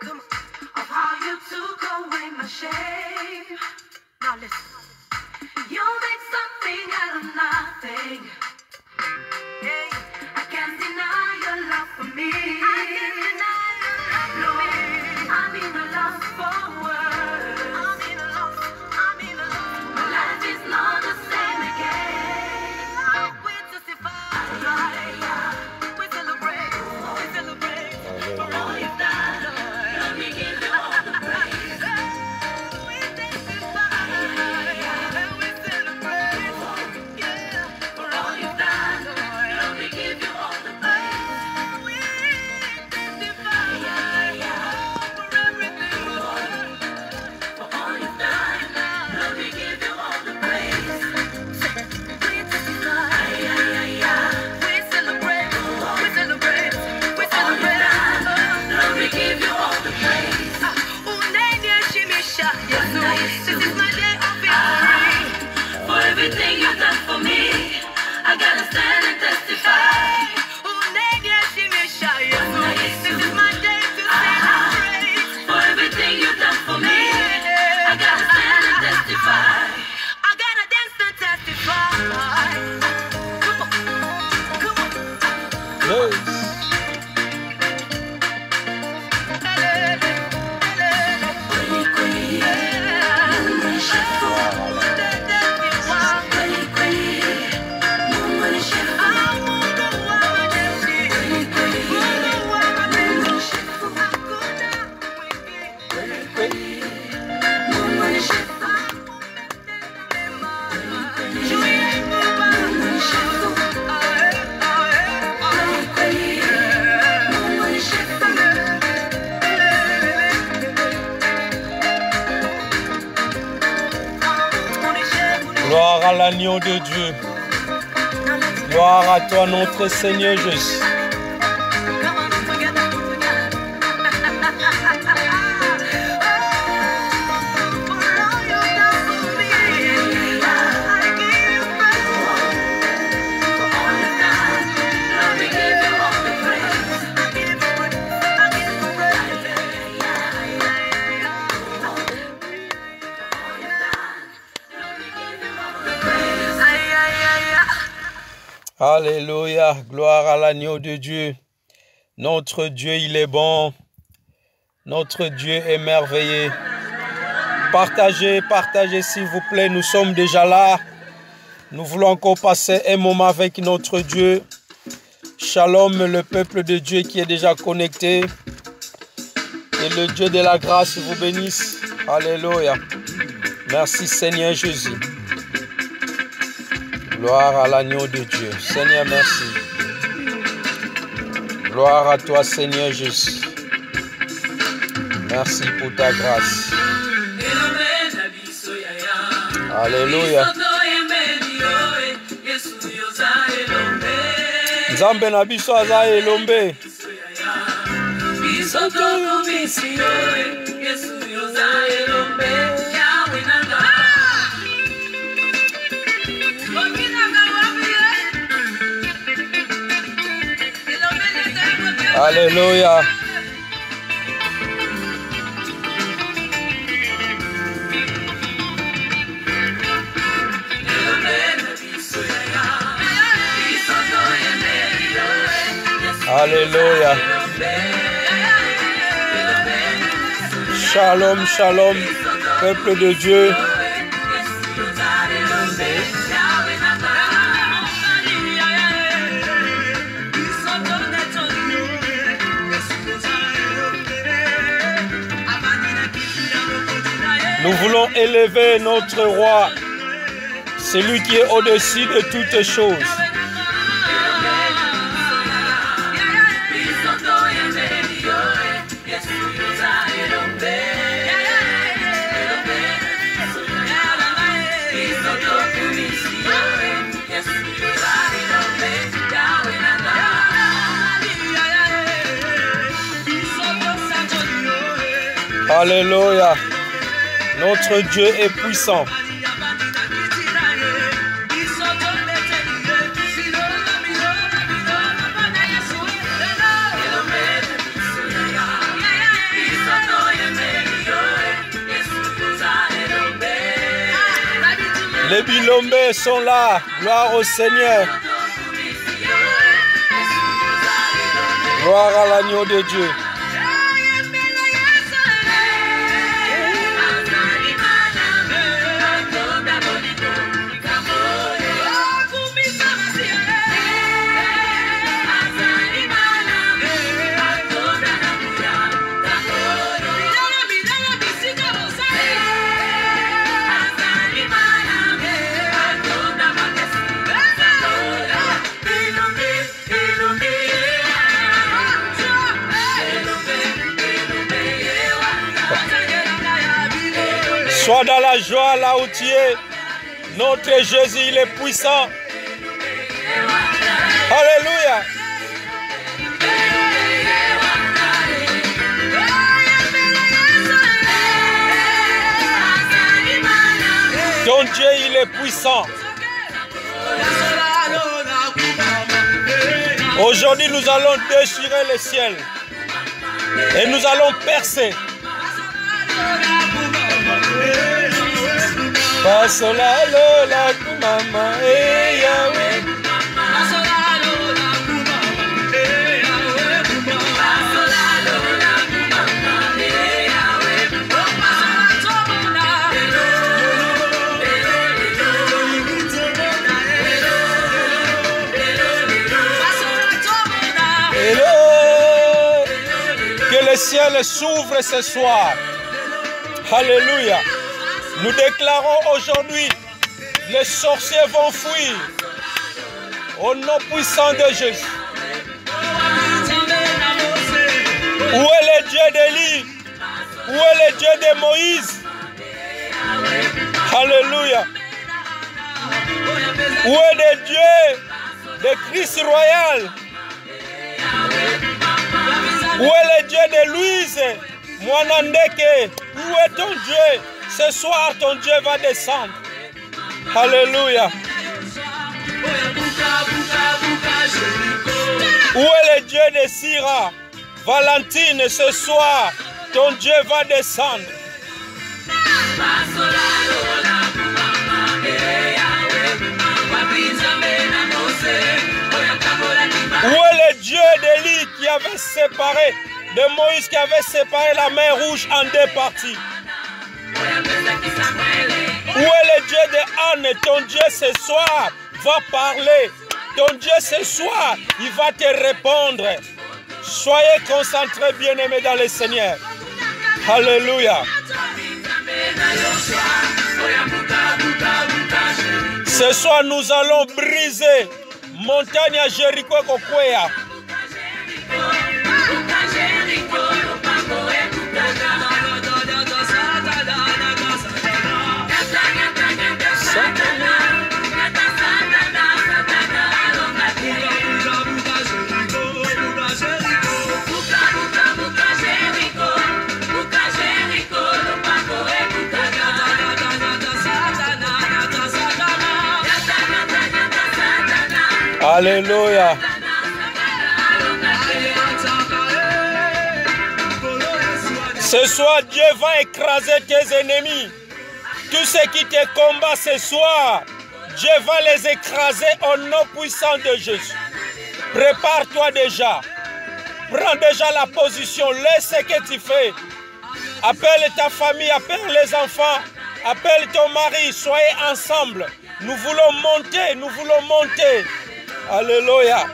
Come on. Of how you took away my shame. Now listen. You make something out of nothing. Hey, I can't deny your love for me. I can't deny your love for me. I'm in a lost for words. I'm in a lost. My life is not the same again. We testify. We celebrate. For all you've done. Let me give you all the praise. We testify. We celebrate. Yeah. For all you've done. Let me give you all the praise. We testify. For everything. For all you've done. Let me give you all the praise. We testify. We celebrate. We celebrate. Let me give you all the praise. This is my day of victory. For everything you've done for me, I gotta stand and testify. This is my day to celebrate. For everything you've done for me, I gotta stand and testify. I gotta dance and testify. Come on. Yes. Gloire à l'agneau de Dieu. Gloire à toi, notre Seigneur Jésus. Alléluia, gloire à l'agneau de Dieu. Notre Dieu, il est bon. Notre Dieu est merveilleux. Partagez s'il vous plaît, nous sommes déjà là. Nous voulons encore passer un moment avec notre Dieu. Shalom, le peuple de Dieu qui est déjà connecté. Et le Dieu de la grâce vous bénisse. Alléluia. Merci Seigneur Jésus. Gloire à l'agneau de Dieu. Seigneur, merci. Gloire à toi, Seigneur Jésus. Merci pour ta grâce. Alléluia. Nzambe na biso aza elombe. Alléluia. Alléluia. Shalom, shalom, peuple de Dieu. Nous voulons élever notre roi, celui qui est au-dessus de toutes choses. Alléluia. Notre Dieu est puissant. Les bilombés sont là. Gloire au Seigneur. Gloire à l'agneau de Dieu. Sois dans la joie là où tu es. Notre Jésus, il est puissant. Alléluia. Ton Dieu, il est puissant. Aujourd'hui, nous allons déchirer le ciel. Et nous allons percer. Pasola lola kumama e Yahweh. Que le ciel s'ouvre ce soir. Alléluia. Nous déclarons aujourd'hui, les sorciers vont fuir au nom puissant de Jésus. Où est le Dieu d'Élie? Où est le Dieu de Moïse? Alléluia. Où est le Dieu de Christ royal? Où est le Dieu de Louise Mwanandeke? Où est ton Dieu? Ce soir, ton Dieu va descendre. Alléluia. Où est le Dieu de Syrah? Valentine, ce soir, ton Dieu va descendre. Où est le Dieu d'Élie qui avait séparé, de Moïse qui avait séparé la mer Rouge en deux parties? Où est le Dieu de Anne? Ton Dieu ce soir va parler. Ton Dieu ce soir, il va te répondre. Soyez concentrés, bien-aimés dans le Seigneur. Alléluia. Ce soir, nous allons briser montagne à Jéricho Kokwea. Alléluia. Ce soir, Dieu va écraser tes ennemis. Tous ceux qui te combattent ce soir, Dieu va les écraser au nom puissant de Jésus. Prépare-toi déjà. Prends déjà la position. Laisse ce que tu fais. Appelle ta famille, appelle les enfants, appelle ton mari. Soyez ensemble. Nous voulons monter, nous voulons monter. Alléluia.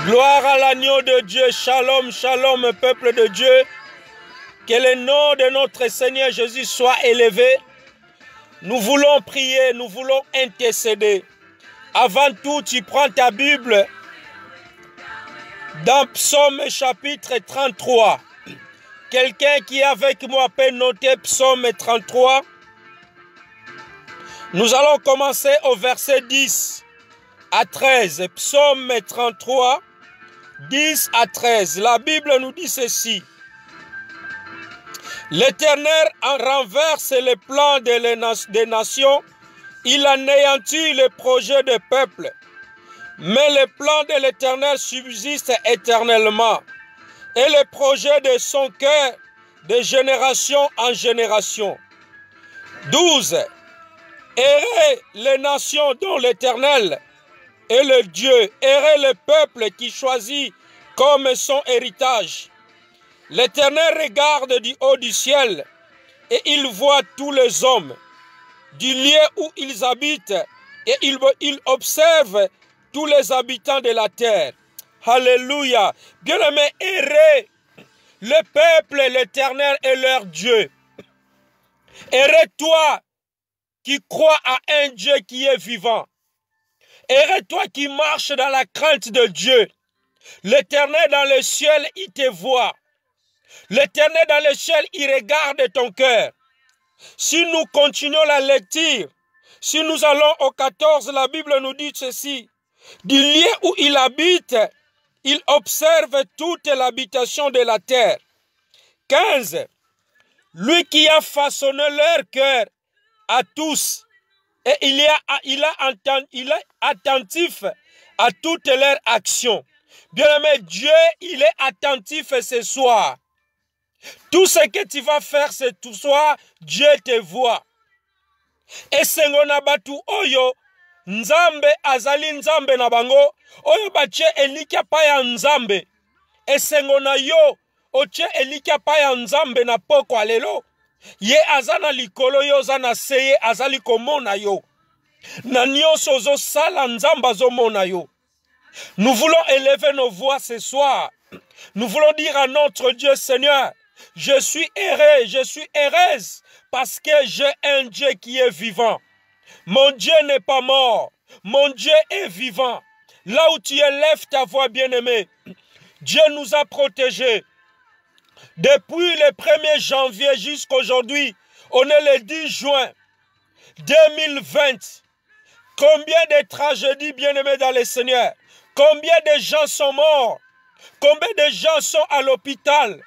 Gloire à l'agneau de Dieu. Shalom, shalom, peuple de Dieu. Que le nom de notre Seigneur Jésus soit élevé. Nous voulons prier, nous voulons intercéder. Avant tout, tu prends ta Bible dans Psaume chapitre 33. Quelqu'un qui est avec moi peut noter Psaume 33. Nous allons commencer au verset 10 à 13. Psaume 33, 10 à 13. La Bible nous dit ceci. L'Éternel renverse les plans des nations. Il anéantit les projets des peuples. Mais les plans de l'Éternel subsistent éternellement. et les projets de son cœur de génération en génération. 12. Errez les nations dont l'Éternel est le Dieu. Errez le peuple qui choisit comme son héritage. L'Éternel regarde du haut du ciel et il voit tous les hommes du lieu où ils habitent et il observe tous les habitants de la terre. Alléluia. Bien-aimés, errez le peuple, l'Éternel est leur Dieu. Errez toi qui crois à un Dieu qui est vivant. Errez toi qui marche dans la crainte de Dieu. L'Éternel dans le ciel, il te voit. L'Éternel dans le ciel, il regarde ton cœur. Si nous continuons la lecture, si nous allons au 14, la Bible nous dit ceci. Du lieu où il habite, il observe toute l'habitation de la terre. 15. Lui qui a façonné leur cœur à tous, et il est attentif à toutes leurs actions. Bien-aimé, Dieu, il est attentif ce soir. Tout ce que tu vas faire ce soir, Dieu te voit. Et sengona batu oyo, Nzambe azali Nzambe na bango, oyo bache elikia pa ya Nzambe. Et sengona yo, oche elikia pa ya Nzambe na poko alelo. Ye azana likolo yo zana seye azali komona yo. Na nyonso ozo sala Nzamba zo mona yo. Nous voulons élever nos voix ce soir. Nous voulons dire à notre Dieu, Seigneur, je suis erré, je suis heureuse parce que j'ai un Dieu qui est vivant. Mon Dieu n'est pas mort, mon Dieu est vivant. Là où tu élèves ta voix, bien-aimée, Dieu nous a protégés. Depuis le 1er janvier jusqu'à aujourd'hui, on est le 10 juin 2020. Combien de tragédies, bien-aimés dans le Seigneur? Combien de gens sont morts? Combien de gens sont à l'hôpital?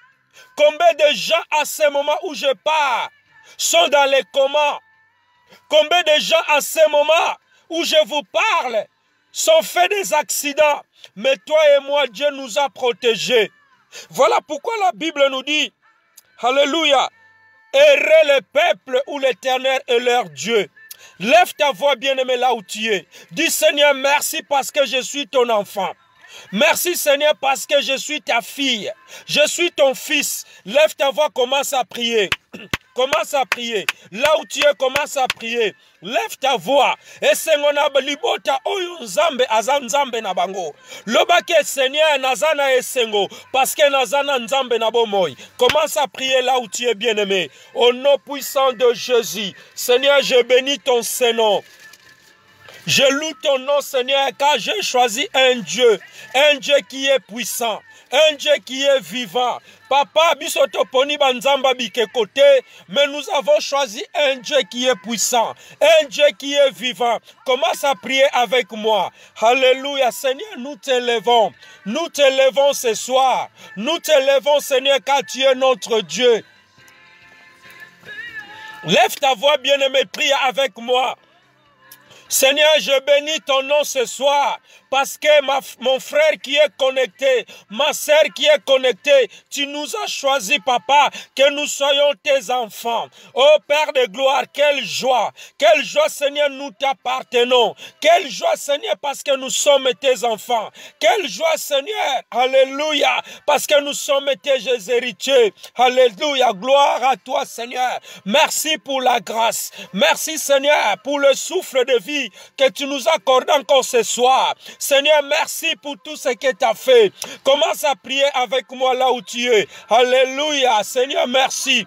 Combien de gens à ce moment où je pars sont dans les comas? Combien de gens à ce moment où je vous parle sont faits des accidents? Mais toi et moi, Dieu nous a protégés. Voilà pourquoi la Bible nous dit, alléluia, errez le peuple où l'Éternel est leur Dieu. Lève ta voix, bien-aimé, là où tu es. Dis, Seigneur, merci parce que je suis ton enfant. Merci, Seigneur, parce que je suis ta fille. Je suis ton fils. Lève ta voix, commence à prier. Commence à prier. Là où tu es, commence à prier. Lève ta voix. Et sengona libota oyo nzambe azan nzambe na bango. Lobake Seigneur nazana esengo parce que nazana nzambe na bomoy. Commence à prier là où tu es, bien-aimé. Au nom puissant de Jésus. Seigneur, je bénis ton Saint-Nom. Je loue ton nom, Seigneur, car j'ai choisi un Dieu qui est puissant, un Dieu qui est vivant. Papa, bisoto poni banzamba bike côté, mais nous avons choisi un Dieu qui est puissant, un Dieu qui est vivant. Commence à prier avec moi. Alléluia, Seigneur, nous t'élevons ce soir. Nous t'élevons, Seigneur, car tu es notre Dieu. Lève ta voix, bien-aimé, prie avec moi. Seigneur, je bénis ton nom ce soir parce que mon frère qui est connecté, ma sœur qui est connectée, tu nous as choisi, papa, que nous soyons tes enfants. Oh Père de gloire, quelle joie, Seigneur, nous t'appartenons. Quelle joie, Seigneur, parce que nous sommes tes enfants. Quelle joie, Seigneur, alléluia, parce que nous sommes tes héritiers. Alléluia, gloire à toi, Seigneur. Merci pour la grâce. Merci, Seigneur, pour le souffle de vie que tu nous accordes encore ce soir. Seigneur, merci pour tout ce que tu as fait. Commence à prier avec moi là où tu es. Alléluia. Seigneur, merci.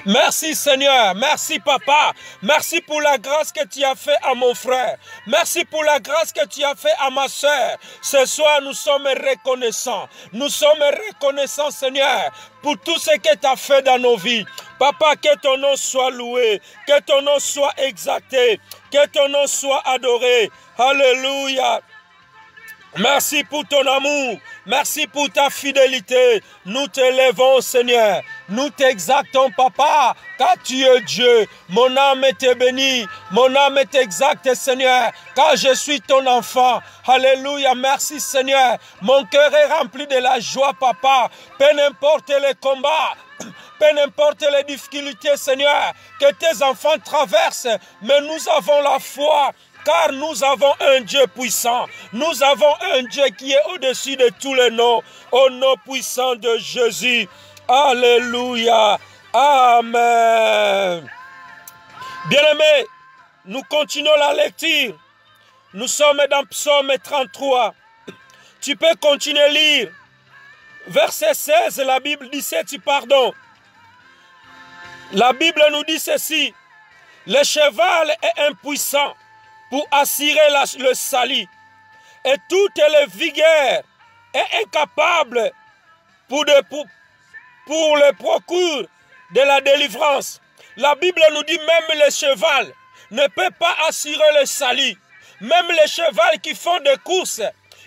Merci Seigneur, merci Papa, merci pour la grâce que tu as fait à mon frère, merci pour la grâce que tu as fait à ma soeur. Ce soir nous sommes reconnaissants Seigneur pour tout ce que tu as fait dans nos vies. Papa, que ton nom soit loué, que ton nom soit exalté, que ton nom soit adoré. Alléluia. Merci pour ton amour. Merci pour ta fidélité. Nous t'élevons, Seigneur. Nous t'exaltons, papa, car tu es Dieu. Mon âme est bénie, mon âme est exacte, Seigneur, car je suis ton enfant. Alléluia, merci Seigneur. Mon cœur est rempli de la joie, papa. Peu n'importe les combats, peu n'importe les difficultés, Seigneur, que tes enfants traversent, mais nous avons la foi. Car nous avons un Dieu puissant. Nous avons un Dieu qui est au-dessus de tous les noms. Au nom puissant de Jésus. Alléluia. Amen. Bien-aimés, nous continuons la lecture. Nous sommes dans Psaume 33. Tu peux continuer à lire. Verset 16, la Bible dit ceci, pardon. La Bible nous dit ceci. Le cheval est impuissant pour assurer le salut. Et toute la vigueur est incapable pour le procure de la délivrance. La Bible nous dit même le cheval ne peut pas assurer le salut. Même les chevals qui font des courses,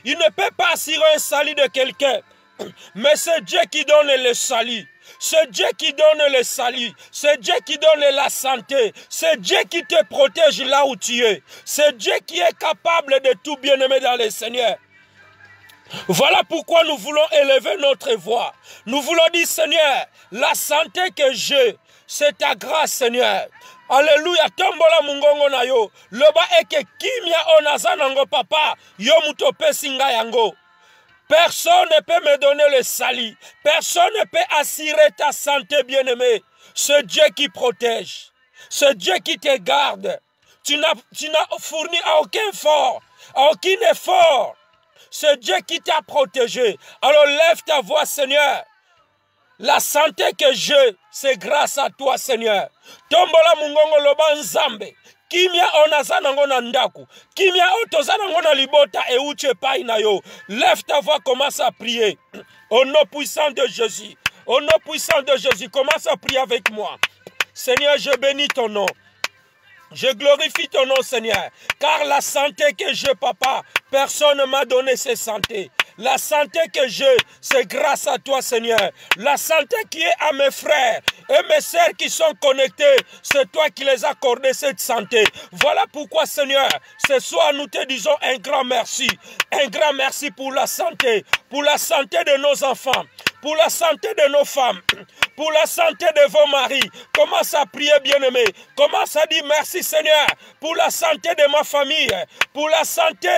ils ne peuvent pas assurer un salut de quelqu'un. Mais c'est Dieu qui donne le salut. C'est Dieu qui donne le salut. C'est Dieu qui donne la santé. C'est Dieu qui te protège là où tu es. C'est Dieu qui est capable de tout, bien-aimé dans le Seigneur. Voilà pourquoi nous voulons élever notre voix. Nous voulons dire, Seigneur, la santé que j'ai, c'est ta grâce, Seigneur. Alléluia, tombola mungongo na yo. Loba eke kimia onazanango papa, yo mutope singa yango. Personne ne peut me donner le salut. Personne ne peut assurer ta santé, bien-aimé. C'est Dieu qui protège. C'est Dieu qui te garde. Tu n'as fourni à aucun effort. C'est Dieu qui t'a protégé. Alors lève ta voix, Seigneur. La santé que j'ai, c'est grâce à toi, Seigneur. Tombola mungongo loba nzambe. Kimia onazanango na ndaku. Kimia otozanango na libota et uche pai na yo. Lève ta voix, commence à prier. Au nom puissant de Jésus. Au nom puissant de Jésus, commence à prier avec moi. Seigneur, je bénis ton nom. Je glorifie ton nom, Seigneur. Car la santé que j'ai, papa, personne ne m'a donné cette santé. La santé que j'ai, c'est grâce à toi, Seigneur. La santé qui est à mes frères et mes sœurs qui sont connectés, c'est toi qui les as accordé cette santé. Voilà pourquoi, Seigneur, ce soir, nous te disons un grand merci. Un grand merci pour la santé de nos enfants, pour la santé de nos femmes, pour la santé de vos maris. Commence à prier, bien-aimé. Commence à dire merci, Seigneur, pour la santé de ma famille, pour la santé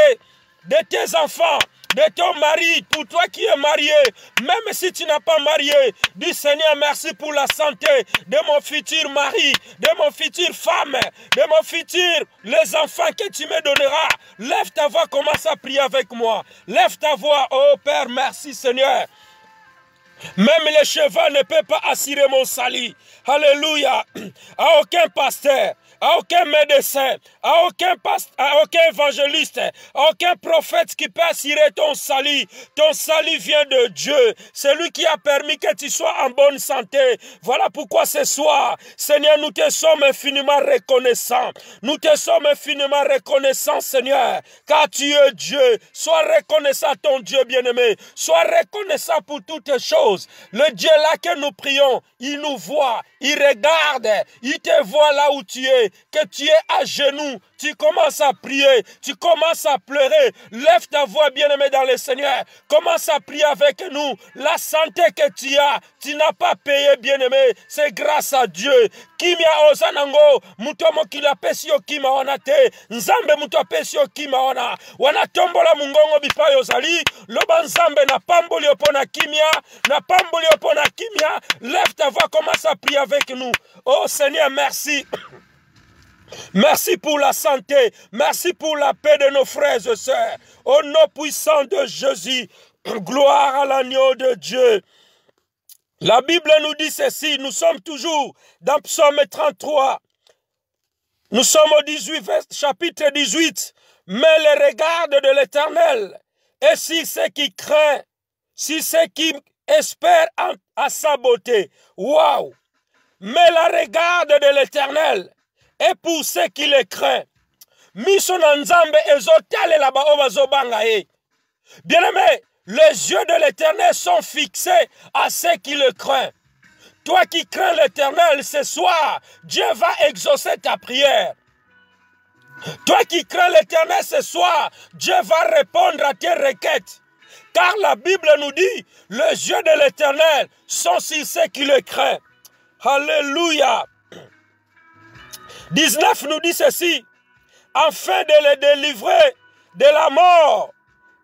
de tes enfants, de ton mari, pour toi qui es marié, même si tu n'as pas marié, dis Seigneur, merci pour la santé de mon futur mari, de mon futur femme, de mon futur, les enfants que tu me donneras. Lève ta voix, commence à prier avec moi. Lève ta voix, oh Père, merci Seigneur. Même les chevaux ne peuvent pas assurer mon salut. Alléluia. À aucun pasteur, à aucun médecin, à aucun évangéliste, à aucun prophète qui peut assurer ton salut. Ton salut vient de Dieu. C'est lui qui a permis que tu sois en bonne santé. Voilà pourquoi ce soir, Seigneur, nous te sommes infiniment reconnaissants. Nous te sommes infiniment reconnaissants, Seigneur, car tu es Dieu. Sois reconnaissant, ton Dieu bien-aimé. Sois reconnaissant pour toutes les choses. Le Dieu là que nous prions, il nous voit, il regarde, il te voit là où tu es, que tu es à genoux, tu commences à prier, tu commences à pleurer. Lève ta voix, bien-aimé dans le Seigneur. Commence à prier avec nous. La santé que tu n'as pas payé, bien-aimé, c'est grâce à Dieu. Kimia ozanango, mutomo kila pesio kima wanate, nzambe muto pesio kima wana tombola mungongo bipayo zali, loba nzambe na pamboli opona kimia, na pamboli opona kimia. Lève ta voix, commence à prier avec nous. Oh Seigneur, merci. Merci pour la santé. Merci pour la paix de nos frères et sœurs. Au nom puissant de Jésus, gloire à l'agneau de Dieu. La Bible nous dit ceci, nous sommes toujours dans Psaume 33. Nous sommes au chapitre 18. Mais les regards de l'Éternel, et si ceux qui craignent, si ceux qui espèrent à sa beauté. Waouh! Mais la regarde de l'Éternel, et pour ceux qui le craignent. Bien-aimé, les yeux de l'Éternel sont fixés à ceux qui le craignent. Toi qui crains l'Éternel ce soir, Dieu va exaucer ta prière. Toi qui crains l'Éternel ce soir, Dieu va répondre à tes requêtes. Car la Bible nous dit, les yeux de l'Éternel sont sur ceux qui le craignent. Alléluia. 19 nous dit ceci, afin de les délivrer de la mort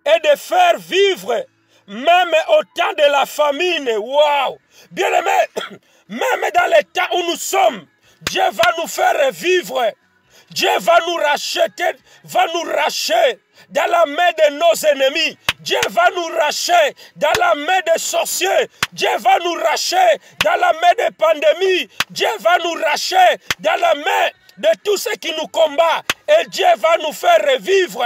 et de faire vivre, même au temps de la famine. Waouh! Bien-aimés, même dans les temps où nous sommes, Dieu va nous faire vivre. Dieu va nous racheter dans la main de nos ennemis. Dieu va nous racheter dans la main des sorciers. Dieu va nous racheter dans la main des pandémies. Dieu va nous racheter dans la main de tous ceux qui nous combattent. Et Dieu va nous faire revivre.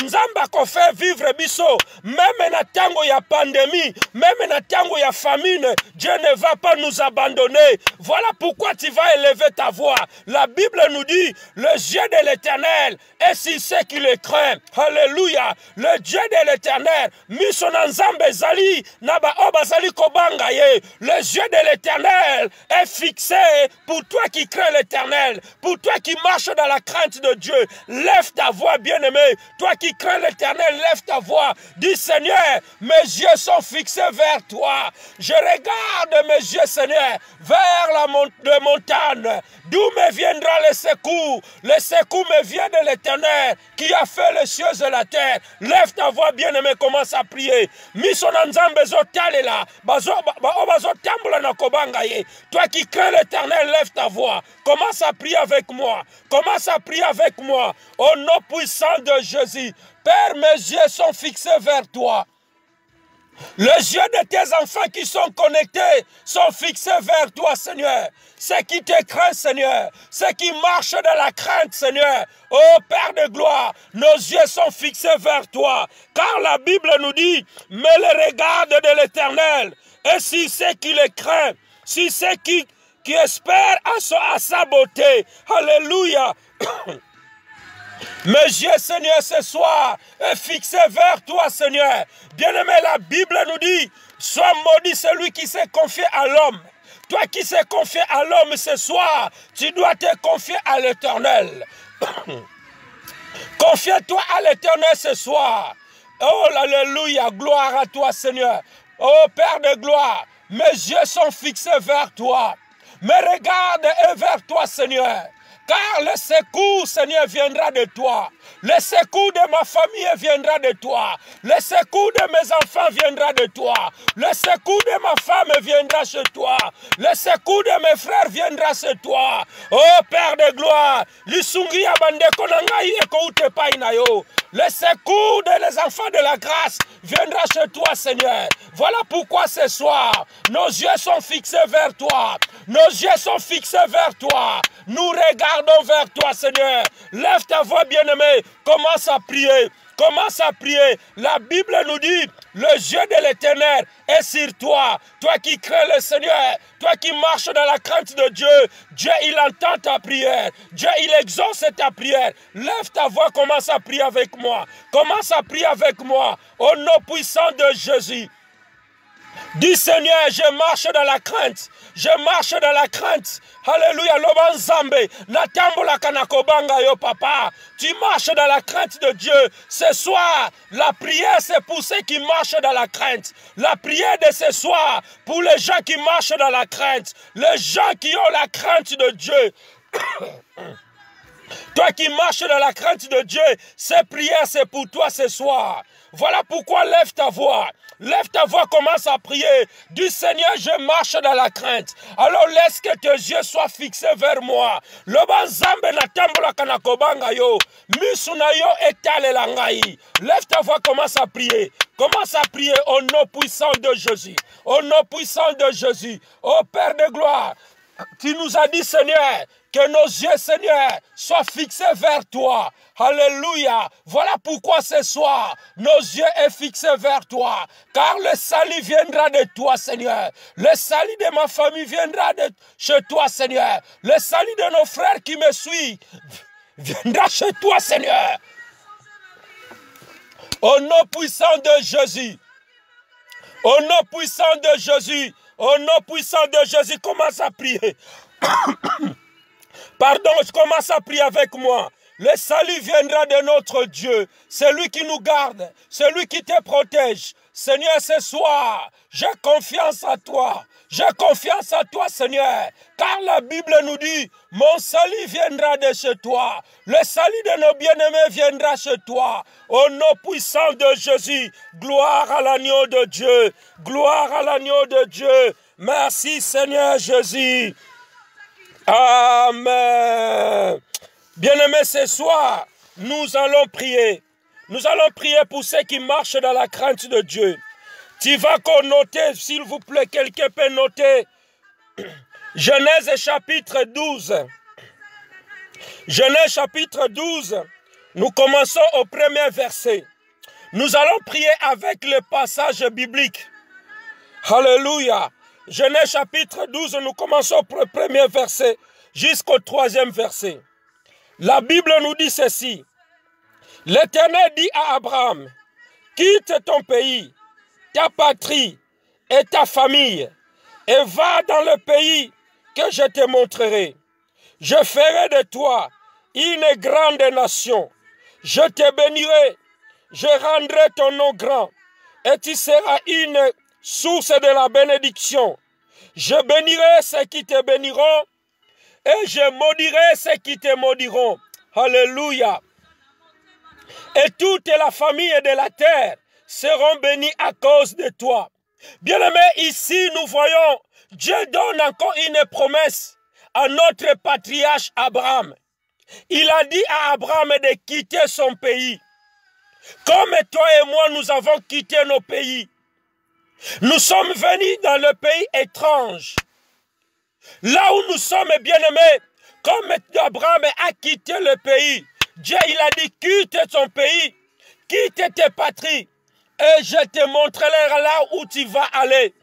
Nzamba ko fait vivre biso. Même na tango ya pandémie, même na tango ya famine, Dieu ne va pas nous abandonner. Voilà pourquoi tu vas élever ta voix. La Bible nous dit, le Dieu de l'Éternel est sur ceux qui le craignent. Alléluia. Le Dieu de l'Éternel, miso na nzambe zali, na ba oba zali kobanga ye. Le Dieu de l'Éternel est fixé pour toi qui crains l'Éternel, pour toi qui marches dans la crainte de Dieu. Lève ta voix, bien-aimé. Toi qui crains l'Éternel, lève ta voix. Dis, Seigneur, mes yeux sont fixés vers toi. Je regarde mes yeux, Seigneur, vers la montagne. D'où me viendra le secours? Le secours me vient de l'Éternel qui a fait les cieux et la terre. Lève ta voix, bien-aimé, commence à prier. Toi qui crains l'Éternel, lève ta voix. Commence à prier avec moi. Commence à prier avec moi. Au nom puissant de Jésus. Père, mes yeux sont fixés vers toi. Les yeux de tes enfants qui sont connectés sont fixés vers toi, Seigneur. Ceux qui te craignent, Seigneur. Ceux qui marchent dans la crainte, Seigneur. Oh Père de gloire, nos yeux sont fixés vers toi. Car la Bible nous dit, mais le regard de l'Éternel est sur ceux qui le craignent, sur ceux qui espèrent à sa beauté. Alléluia. Mes yeux, Seigneur, ce soir, est fixé vers toi, Seigneur. Bien-aimé, la Bible nous dit, sois maudit celui qui s'est confié à l'homme. Toi qui s'est confié à l'homme ce soir, tu dois te confier à l'Éternel. Confie-toi à l'Éternel ce soir. Oh, alléluia, gloire à toi, Seigneur. Oh, Père de gloire, mes yeux sont fixés vers toi. Mes regards est vers toi, Seigneur. Car le secours, Seigneur, viendra de toi. Le secours de ma famille viendra de toi. Le secours de mes enfants viendra de toi. Le secours de ma femme viendra chez toi. Le secours de mes frères viendra chez toi. Oh Père de gloire, le secours de les enfants de la grâce viendra chez toi, Seigneur. Voilà pourquoi ce soir, nos yeux sont fixés vers toi. Nos yeux sont fixés vers toi. Nous regardons vers toi, Seigneur. Lève ta voix, bien-aimé. Commence à prier. Commence à prier. La Bible nous dit, le yeux de l'Éternel est sur toi. Toi qui crains le Seigneur, toi qui marches dans la crainte de Dieu, Dieu, il entend ta prière. Dieu, il exauce ta prière. Lève ta voix, commence à prier avec moi. Commence à prier avec moi. Au nom puissant de Jésus. Dis Seigneur, je marche dans la crainte. Je marche dans la crainte. Alléluia. Loban Zambe. Natambola kanakobanga yo papa. Tu marches dans la crainte de Dieu. Ce soir, la prière c'est pour ceux qui marchent dans la crainte. La prière de ce soir pour les gens qui marchent dans la crainte. Les gens qui ont la crainte de Dieu. Toi qui marches dans la crainte de Dieu, ces prières c'est pour toi ce soir. Voilà pourquoi lève ta voix. Lève ta voix, commence à prier. Dis Seigneur, je marche dans la crainte. Alors laisse que tes yeux soient fixés vers moi. Loba Zambe na tambola kanakobanga yo. Misuna yo etale langai. Lève ta voix, commence à prier. Commence à prier au nom puissant de Jésus. Au nom puissant de Jésus. Ô Père de gloire, tu nous as dit Seigneur, que nos yeux, Seigneur, soient fixés vers toi. Alléluia. Voilà pourquoi ce soir, nos yeux sont fixés vers toi. Car le salut viendra de toi, Seigneur. Le salut de ma famille viendra de chez toi, Seigneur. Le salut de nos frères qui me suivent viendra chez toi, Seigneur. Au nom puissant de Jésus. Au nom puissant de Jésus. Au nom puissant de Jésus, commence à prier. Pardon, je commence à prier avec moi. Le salut viendra de notre Dieu. C'est lui qui nous garde. C'est lui qui te protège. Seigneur, ce soir, j'ai confiance à toi. J'ai confiance à toi, Seigneur. Car la Bible nous dit, mon salut viendra de chez toi. Le salut de nos bien-aimés viendra chez toi. Au nom puissant de Jésus, gloire à l'agneau de Dieu. Gloire à l'agneau de Dieu. Merci, Seigneur Jésus. Amen. Bien-aimés, ce soir, nous allons prier. Nous allons prier pour ceux qui marchent dans la crainte de Dieu. Tu vas noter, s'il vous plaît, quelqu'un peut noter. Genèse chapitre 12. Genèse chapitre 12. Nous commençons au premier verset. Nous allons prier avec le passage biblique. Alléluia. Genèse chapitre 12, nous commençons au premier verset jusqu'au troisième verset. La Bible nous dit ceci. L'Éternel dit à Abraham, quitte ton pays, ta patrie et ta famille, et va dans le pays que je te montrerai. Je ferai de toi une grande nation. Je te bénirai, je rendrai ton nom grand, et tu seras une source de la bénédiction. Je bénirai ceux qui te béniront, et je maudirai ceux qui te maudiront. Alléluia. Et toute la famille de la terre seront bénis à cause de toi. Bien-aimés, ici nous voyons, Dieu donne encore une promesse à notre patriarche Abraham. Il a dit à Abraham de quitter son pays. Comme toi et moi, nous avons quitté nos pays. Nous sommes venus dans le pays étrange. Là où nous sommes bien-aimés, comme Abraham a quitté le pays, Dieu il a dit quitte ton pays, quitte tes patries, et je te montrerai là où tu vas aller.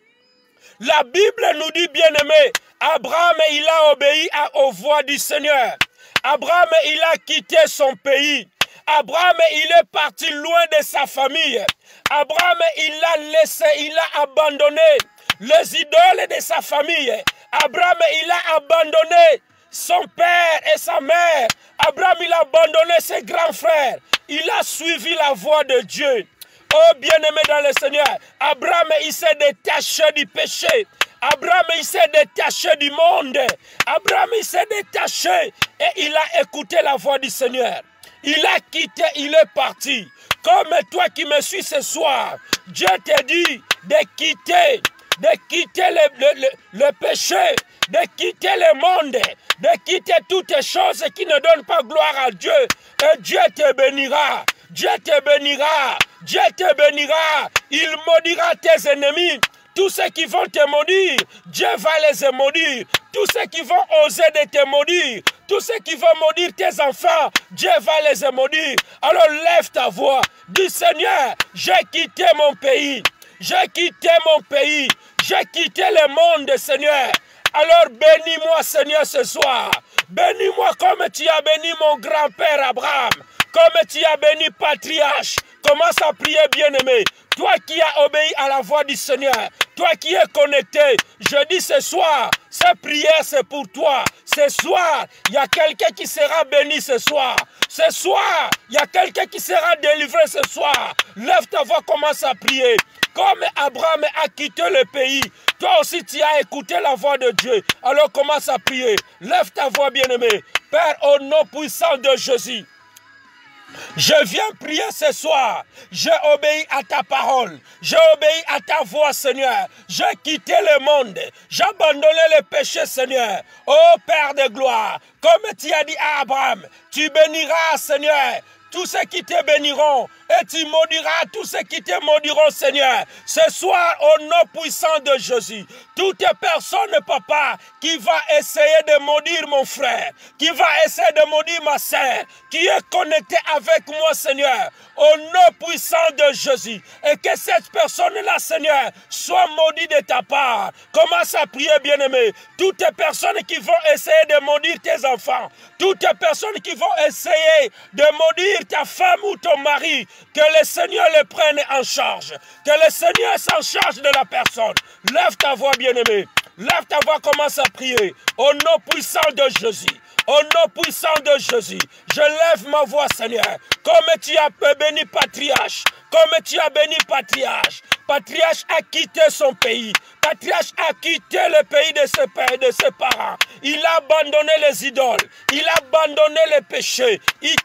La Bible nous dit bien-aimé, Abraham il a obéi aux voix du Seigneur. Abraham il a quitté son pays. Abraham il est parti loin de sa famille. Abraham il a laissé, il a abandonné les idoles de sa famille. Abraham il a abandonné son père et sa mère. Abraham il a abandonné ses grands frères. Il a suivi la voie de Dieu. Oh bien-aimé dans le Seigneur, Abraham il s'est détaché du péché. Abraham il s'est détaché du monde. Abraham il s'est détaché et il a écouté la voix du Seigneur. Il a quitté, il est parti. Comme toi qui me suis ce soir, Dieu te dit de quitter le péché, de quitter le monde, de quitter toutes les choses qui ne donnent pas gloire à Dieu. Et Dieu te bénira. Dieu te bénira. Dieu te bénira. Il maudira tes ennemis. Tous ceux qui vont te maudire, Dieu va les maudire. Tous ceux qui vont oser de te maudire, tous ceux qui vont maudire tes enfants, Dieu va les maudire. Alors lève ta voix. Dis Seigneur, j'ai quitté mon pays. J'ai quitté mon pays. J'ai quitté le monde, Seigneur. Alors bénis-moi, Seigneur, ce soir. Bénis-moi comme tu as béni mon grand-père Abraham. Comme tu as béni patriarche. Commence à prier, bien-aimé. Toi qui as obéi à la voix du Seigneur, toi qui es connecté, je dis ce soir, cette prière c'est pour toi. Ce soir, il y a quelqu'un qui sera béni ce soir. Ce soir, il y a quelqu'un qui sera délivré ce soir. Lève ta voix, commence à prier. Comme Abraham a quitté le pays, toi aussi tu as écouté la voix de Dieu. Alors commence à prier. Lève ta voix, bien-aimé. Père, au nom puissant de Jésus, je viens prier ce soir. J'ai obéi à ta parole. J'ai obéi à ta voix, Seigneur. J'ai quitté le monde. J'ai abandonné le péché, Seigneur. Oh Père de gloire, comme tu as dit à Abraham, tu béniras, Seigneur, tous ceux qui te béniront, et tu maudiras tous ceux qui te maudiront, Seigneur. Ce soir, au nom puissant de Jésus, toute personne, papa, qui va essayer de maudire mon frère, qui va essayer de maudire ma sœur, qui est connectée avec moi, Seigneur, au nom puissant de Jésus, et que cette personne-là, Seigneur, soit maudite de ta part. Commence à prier, bien-aimé. Toutes les personnes qui vont essayer de maudire tes enfants, toutes les personnes qui vont essayer de maudire ta femme ou ton mari, que le Seigneur les prenne en charge. Que le Seigneur s'en charge de la personne. Lève ta voix, bien-aimé. Lève ta voix, commence à prier. Au nom puissant de Jésus. Au nom puissant de Jésus, je lève ma voix, Seigneur, comme tu as béni Patriarche, comme tu as béni Patriarche. Patriarche a quitté son pays. Patriarche a quitté le pays de ses pères et de ses parents. Il a abandonné les idoles. Il a abandonné les péchés. Il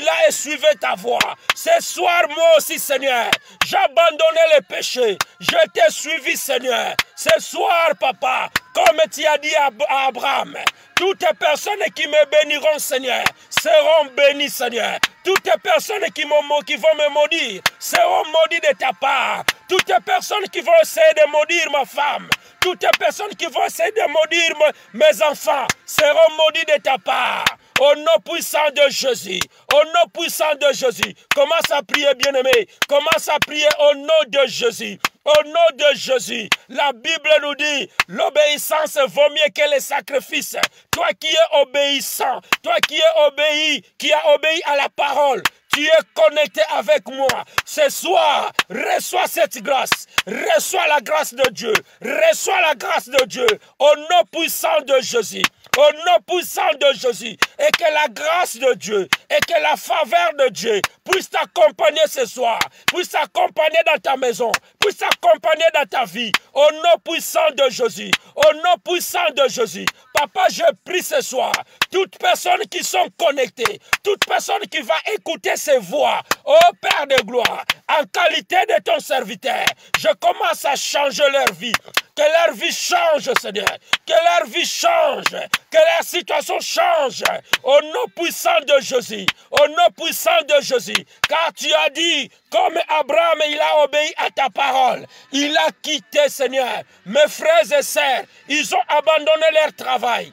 a suivi ta voix. Ce soir, moi aussi, Seigneur, j'ai abandonné les péchés. Je t'ai suivi, Seigneur. Ce soir, Papa, comme tu as dit à Abraham, toutes les personnes qui me béniront, Seigneur, seront bénies, Seigneur. Toutes les personnes qui vont me maudire seront maudites de ta part. Toutes les personnes qui vont essayer de maudire ma femme, toutes les personnes qui vont essayer de maudire mes enfants seront maudites de ta part. Au nom puissant de Jésus, au nom puissant de Jésus, commence à prier, bien-aimé. Commence à prier au nom de Jésus. Au nom de Jésus, la Bible nous dit, l'obéissance vaut mieux que les sacrifices. Toi qui es obéissant, toi qui es obéi, qui as obéi à la parole, tu es connecté avec moi. Ce soir, reçois cette grâce. Reçois la grâce de Dieu. Reçois la grâce de Dieu. Au nom puissant de Jésus. Au nom puissant de Jésus. Et que la grâce de Dieu et que la faveur de Dieu puisse t'accompagner ce soir. Puisse t'accompagner dans ta maison. Puisse t'accompagner dans ta vie. Au nom puissant de Jésus. Au nom puissant de Jésus. Papa, je prie ce soir. Toutes personnes qui sont connectées. Toute personne qui va écouter ces voix. Oh Père de gloire. En qualité de ton serviteur. Je commence à changer leur vie. Que leur vie change, Seigneur. Que leur vie change. Que leur situation change. Au nom puissant de Jésus. Au nom puissant de Jésus. Car tu as dit, comme Abraham, il a obéi à ta parole. Il a quitté, Seigneur. Mes frères et sœurs, ils ont abandonné leur travail.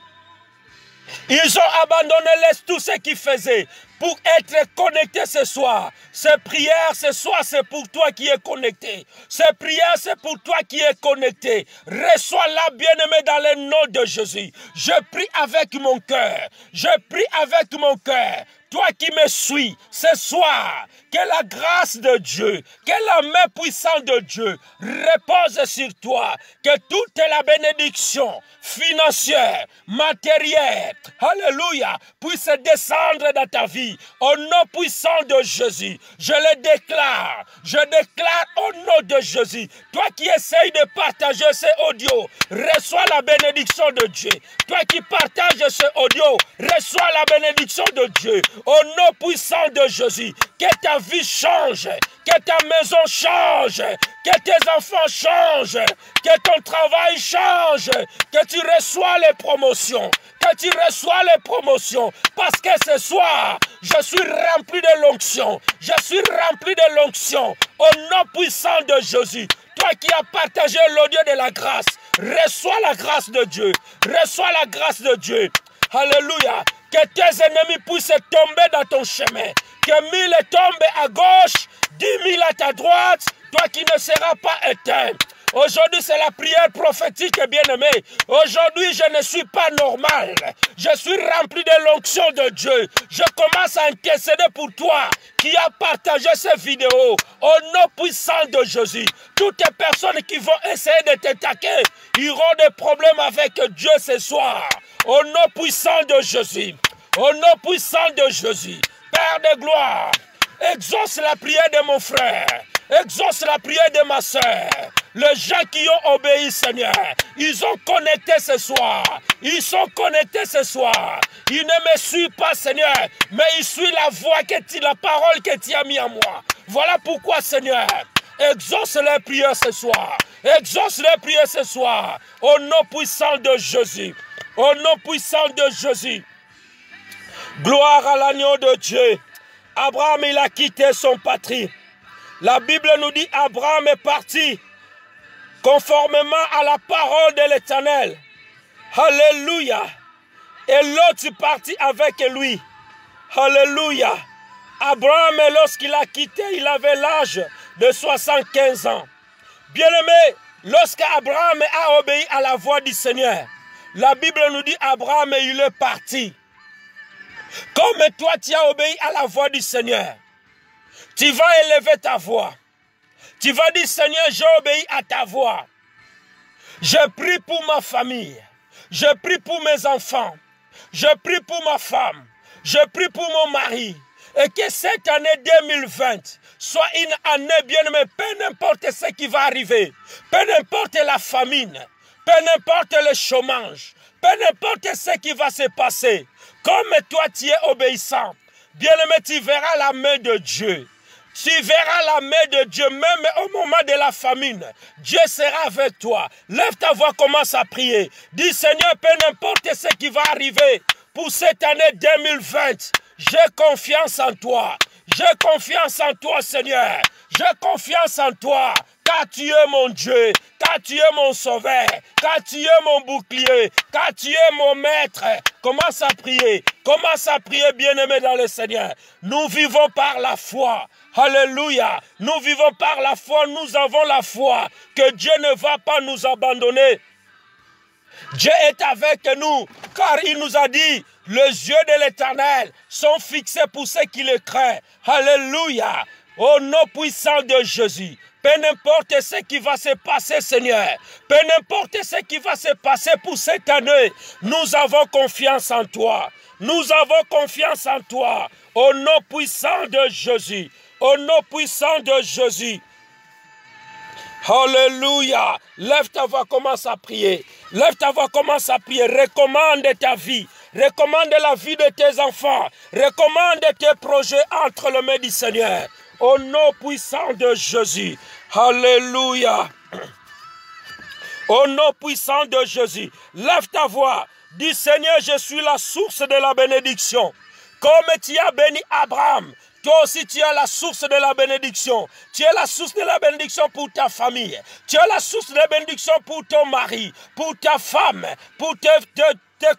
Ils ont abandonné tout ce qu'ils faisaient pour être connectés ce soir. Ces prières ce soir, c'est pour toi qui es connecté. Ces prières, c'est pour toi qui es connecté. Reçois-la, bien-aimé, dans le nom de Jésus. Je prie avec mon cœur. Je prie avec mon cœur. Toi qui me suis ce soir, que la grâce de Dieu, que la main puissante de Dieu repose sur toi, que toute la bénédiction financière, matérielle, alléluia, puisse descendre dans ta vie. Au nom puissant de Jésus, je le déclare. Je déclare au nom de Jésus. Toi qui essayes de partager ce audio, reçois la bénédiction de Dieu. Toi qui partages ce audio, reçois la bénédiction de Dieu. Au nom puissant de Jésus, que ta vie change, que ta maison change, que tes enfants changent, que ton travail change, que tu reçois les promotions, que tu reçois les promotions, parce que ce soir, je suis rempli de l'onction, je suis rempli de l'onction, au nom puissant de Jésus. Toi qui as partagé l'audio de la grâce, reçois la grâce de Dieu, reçois la grâce de Dieu. Alléluia. Que tes ennemis puissent tomber dans ton chemin. Que 1000 tombent à gauche, 10 000 à ta droite, toi qui ne seras pas éteint. Aujourd'hui, c'est la prière prophétique, bien-aimé. Aujourd'hui, je ne suis pas normal. Je suis rempli de l'onction de Dieu. Je commence à intercéder pour toi qui as partagé cette vidéo. Au nom puissant de Jésus. Toutes les personnes qui vont essayer de t'attaquer, ils auront des problèmes avec Dieu ce soir. Au nom puissant de Jésus. Au nom puissant de Jésus. Père de gloire, exauce la prière de mon frère. Exauce la prière de ma soeur. Les gens qui ont obéi, Seigneur, ils ont connecté ce soir. Ils sont connectés ce soir. Ils ne me suivent pas, Seigneur, mais ils suivent la voix, la parole que tu as mis en moi. Voilà pourquoi, Seigneur, exauce les prières ce soir. Exauce les prières ce soir. Au nom puissant de Jésus. Au nom puissant de Jésus. Gloire à l'agneau de Dieu. Abraham, il a quitté son patrie. La Bible nous dit Abraham est parti conformément à la parole de l'Éternel. Alléluia. Et l'autre est parti avec lui. Alléluia. Abraham, lorsqu'il a quitté, il avait l'âge de 75 ans. Bien-aimé, lorsqu'Abraham a obéi à la voix du Seigneur, la Bible nous dit Abraham, il est parti. Comme toi, tu as obéi à la voix du Seigneur, tu vas élever ta voix. Tu vas dire, Seigneur, j'ai obéi à ta voix. Je prie pour ma famille. Je prie pour mes enfants. Je prie pour ma femme. Je prie pour mon mari. Et que cette année 2020 soit une année bien-aimée. Peu n'importe ce qui va arriver. Peu n'importe la famine. Peu n'importe le chômage. Peu n'importe ce qui va se passer. Comme toi tu es obéissant. Bien-aimé, tu verras la main de Dieu. Tu verras la main de Dieu, même au moment de la famine. Dieu sera avec toi. Lève ta voix, commence à prier. Dis, Seigneur, peu n'importe ce qui va arriver pour cette année 2020, j'ai confiance en toi. J'ai confiance en toi, Seigneur. J'ai confiance en toi. Car tu es mon Dieu, car tu es mon sauveur, car tu es mon bouclier, car tu es mon maître. Commence à prier bien-aimé dans le Seigneur. Nous vivons par la foi. Alléluia. Nous vivons par la foi, nous avons la foi que Dieu ne va pas nous abandonner. Dieu est avec nous, car il nous a dit, les yeux de l'Éternel sont fixés pour ceux qui le craignent. Alléluia. Au nom puissant de Jésus. Peu n'importe ce qui va se passer, Seigneur. Peu n'importe ce qui va se passer pour cette année. Nous avons confiance en toi. Nous avons confiance en toi. Au nom puissant de Jésus. Au nom puissant de Jésus. Alléluia. Lève ta voix, commence à prier. Lève ta voix, commence à prier. Recommande ta vie. Recommande la vie de tes enfants. Recommande tes projets entre les mains du Seigneur. Au nom puissant de Jésus. Alléluia. Au nom puissant de Jésus. Lève ta voix. Dis, Seigneur, je suis la source de la bénédiction. Comme tu as béni Abraham, toi aussi tu es la source de la bénédiction. Tu es la source de la bénédiction pour ta famille. Tu es la source de la bénédiction pour ton mari, pour ta femme, pour tes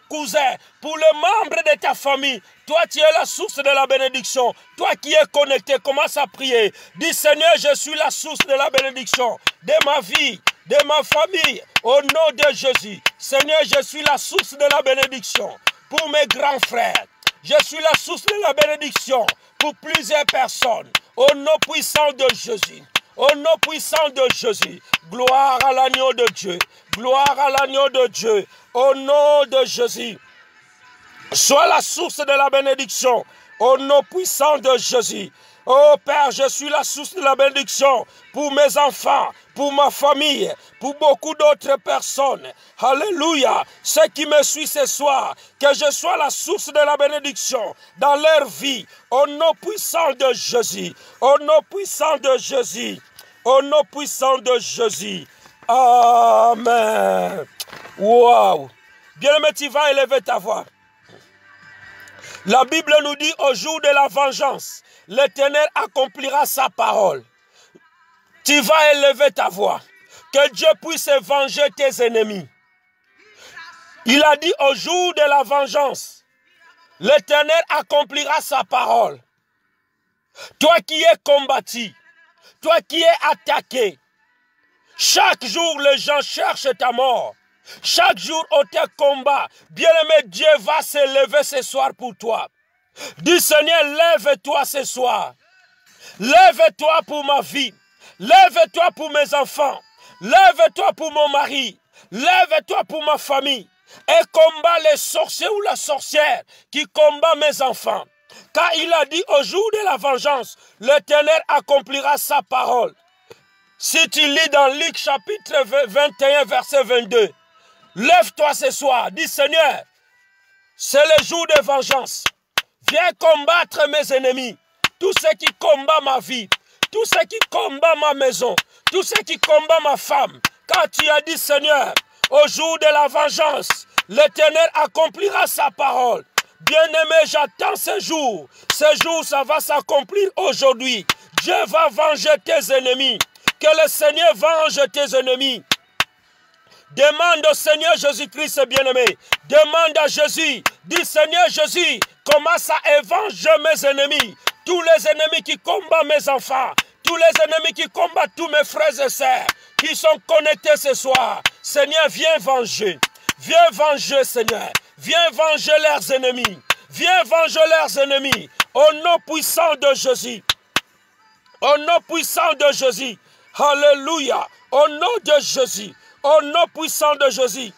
cousins, pour les membres de ta famille. Toi, tu es la source de la bénédiction. Toi qui es connecté, commence à prier. Dis, Seigneur, je suis la source de la bénédiction de ma vie, de ma famille. Au nom de Jésus. Seigneur, je suis la source de la bénédiction pour mes grands frères. Je suis la source de la bénédiction pour plusieurs personnes. Au nom puissant de Jésus. Au nom puissant de Jésus. Gloire à l'agneau de Dieu. Gloire à l'agneau de Dieu. Au nom de Jésus. Sois la source de la bénédiction. Au nom puissant de Jésus. Oh Père, je suis la source de la bénédiction pour mes enfants, pour ma famille, pour beaucoup d'autres personnes. Alléluia. Ceux qui me suivent ce soir, que je sois la source de la bénédiction dans leur vie. Au nom puissant de Jésus. Au nom puissant de Jésus. Au nom puissant de Jésus. Amen. Wow. Bien-aimé, tu vas élever ta voix. La Bible nous dit au jour de la vengeance, l'Éternel accomplira sa parole. Tu vas élever ta voix. Que Dieu puisse venger tes ennemis. Il a dit au jour de la vengeance, l'Éternel accomplira sa parole. Toi qui es combattu, toi qui es attaqué, chaque jour les gens cherchent ta mort. Chaque jour au tes combats, bien-aimé, Dieu va se lever ce soir pour toi. Dis Seigneur, lève-toi ce soir. Lève-toi pour ma vie. Lève-toi pour mes enfants. Lève-toi pour mon mari. Lève-toi pour ma famille. Et combat les sorciers ou la sorcière qui combat mes enfants. Car il a dit au jour de la vengeance, l'Éternel accomplira sa parole. Si tu lis dans Luc chapitre 21, verset 22, lève-toi ce soir, dis Seigneur, c'est le jour de vengeance. Viens combattre mes ennemis, tous ceux qui combattent ma vie, tous ceux qui combattent ma maison, tous ceux qui combattent ma femme. Car tu as dit Seigneur, au jour de la vengeance, l'Éternel accomplira sa parole. Bien-aimé, j'attends ce jour. Ce jour, ça va s'accomplir aujourd'hui. Dieu va venger tes ennemis. Que le Seigneur venge tes ennemis. Demande au Seigneur Jésus-Christ, bien-aimé. Demande à Jésus. Dis Seigneur Jésus, commence à évanger mes ennemis. Tous les ennemis qui combattent mes enfants. Tous les ennemis qui combattent tous mes frères et sœurs. Qui sont connectés ce soir. Seigneur, viens venger. Viens venger, Seigneur. Viens venger leurs ennemis. Viens venger leurs ennemis. Au nom puissant de Jésus. Au nom puissant de Jésus. Alléluia. Au nom de Jésus. Au nom puissant de Jésus.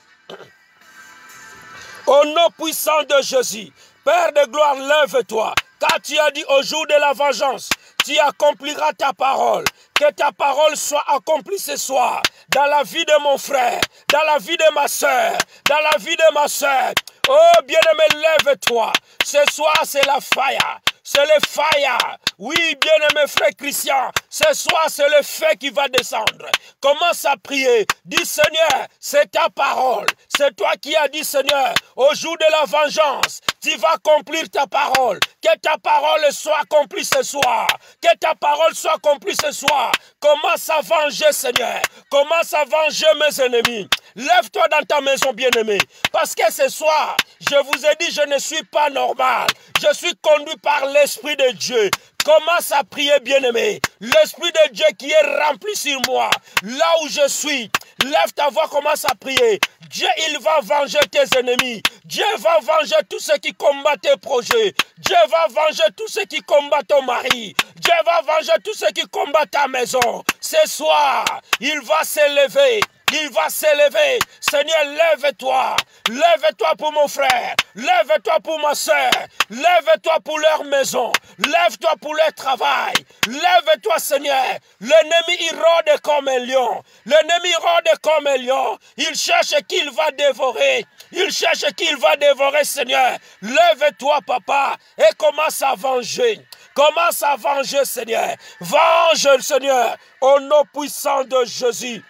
Au nom puissant de Jésus. Père de gloire, lève-toi. Car tu as dit au jour de la vengeance, tu accompliras ta parole. Que ta parole soit accomplie ce soir. Dans la vie de mon frère. Dans la vie de ma soeur. Dans la vie de ma soeur. Oh bien-aimé, lève-toi. Ce soir, c'est la fire. C'est le fire. Oui, bien-aimé frère Christian, ce soir, c'est le feu qui va descendre. Commence à prier. Dis, Seigneur, c'est ta parole. C'est toi qui as dit, Seigneur, au jour de la vengeance, tu vas accomplir ta parole. Que ta parole soit accomplie ce soir. Que ta parole soit accomplie ce soir. Commence à venger, Seigneur. Commence à venger mes ennemis. Lève-toi dans ta maison, bien-aimé. Parce que ce soir, je vous ai dit, je ne suis pas normal. Je suis conduit par l'Esprit de Dieu. Commence à prier, bien-aimé. L'Esprit de Dieu qui est rempli sur moi. Là où je suis. Lève ta voix, commence à prier. Dieu, il va venger tes ennemis. Dieu va venger tous ceux qui combattent tes projets. Dieu va venger tous ceux qui combattent ton mari. Dieu va venger tous ceux qui combattent ta maison. Ce soir, il va s'élever. Il va s'élever. Seigneur, lève-toi. Lève-toi pour mon frère. Lève-toi pour ma soeur. Lève-toi pour leur maison. Lève-toi pour leur travail. Lève-toi, Seigneur. L'ennemi, il rôde comme un lion. L'ennemi rôde comme un lion. Il cherche qu'il va dévorer. Il cherche qu'il va dévorer, Seigneur. Lève-toi, papa, et commence à venger. Commence à venger, Seigneur. Venge, Seigneur, au nom puissant de Jésus.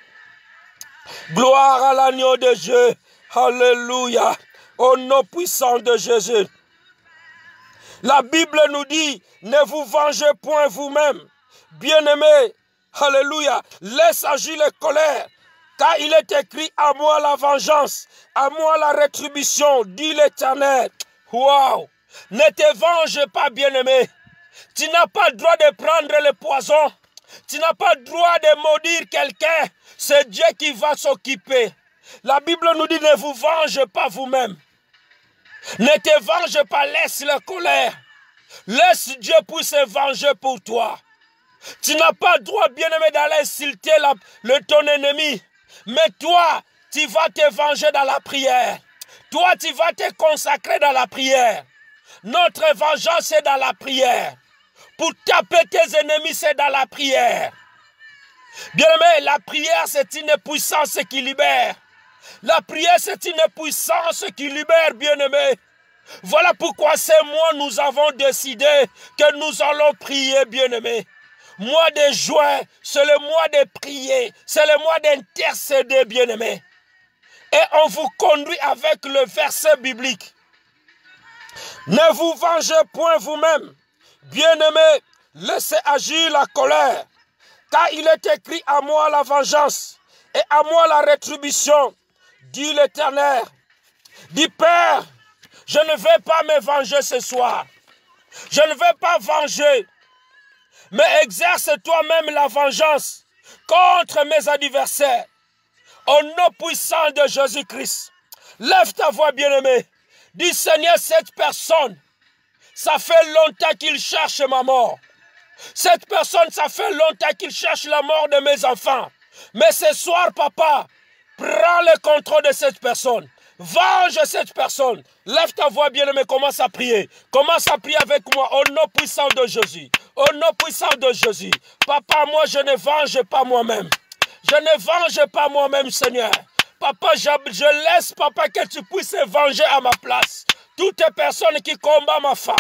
Gloire à l'agneau de Dieu. Alléluia. Au nom puissant de Jésus. La Bible nous dit, ne vous vengez point vous-même. Bien-aimés, alléluia, laisse agir les colères. Car il est écrit, à moi la vengeance, à moi la rétribution, dit l'Éternel. Waouh! Ne te venge pas, bien-aimé. Tu n'as pas le droit de prendre le poison. Tu n'as pas le droit de maudire quelqu'un. C'est Dieu qui va s'occuper. La Bible nous dit, ne vous vengez pas vous-même. Ne te venge pas, laisse la colère. Laisse Dieu pour se venger pour toi. Tu n'as pas le droit, bien-aimé, d'aller insulter ton ennemi. Mais toi, tu vas te venger dans la prière. Toi, tu vas te consacrer dans la prière. Notre vengeance, c'est dans la prière. Pour taper tes ennemis, c'est dans la prière. Bien-aimé, la prière, c'est une puissance qui libère. La prière, c'est une puissance qui libère, bien-aimé. Voilà pourquoi ces mois, nous avons décidé que nous allons prier, bien-aimé. Mois de juin, c'est le mois de prier. C'est le mois d'intercéder, bien-aimé. Et on vous conduit avec le verset biblique. Ne vous vengez point vous-même. Bien-aimé, laissez agir la colère. Car il est écrit, à moi la vengeance et à moi la rétribution, dit l'Éternel. Dis, Père, je ne vais pas me venger ce soir. Je ne vais pas venger. Mais exerce toi-même la vengeance contre mes adversaires. Au nom puissant de Jésus-Christ. Lève ta voix, bien-aimé. Dis, Seigneur, cette personne, ça fait longtemps qu'il cherche ma mort. Cette personne, ça fait longtemps qu'il cherche la mort de mes enfants. Mais ce soir, papa, prends le contrôle de cette personne. Venge cette personne. Lève ta voix, bien-aimé, commence à prier. Commence à prier avec moi au nom puissant de Jésus. Au nom puissant de Jésus. Papa, moi, je ne venge pas moi-même. Je ne venge pas moi-même, Seigneur. Papa, je laisse, papa, que tu puisses venger à ma place. Toutes les personnes qui combattent ma femme.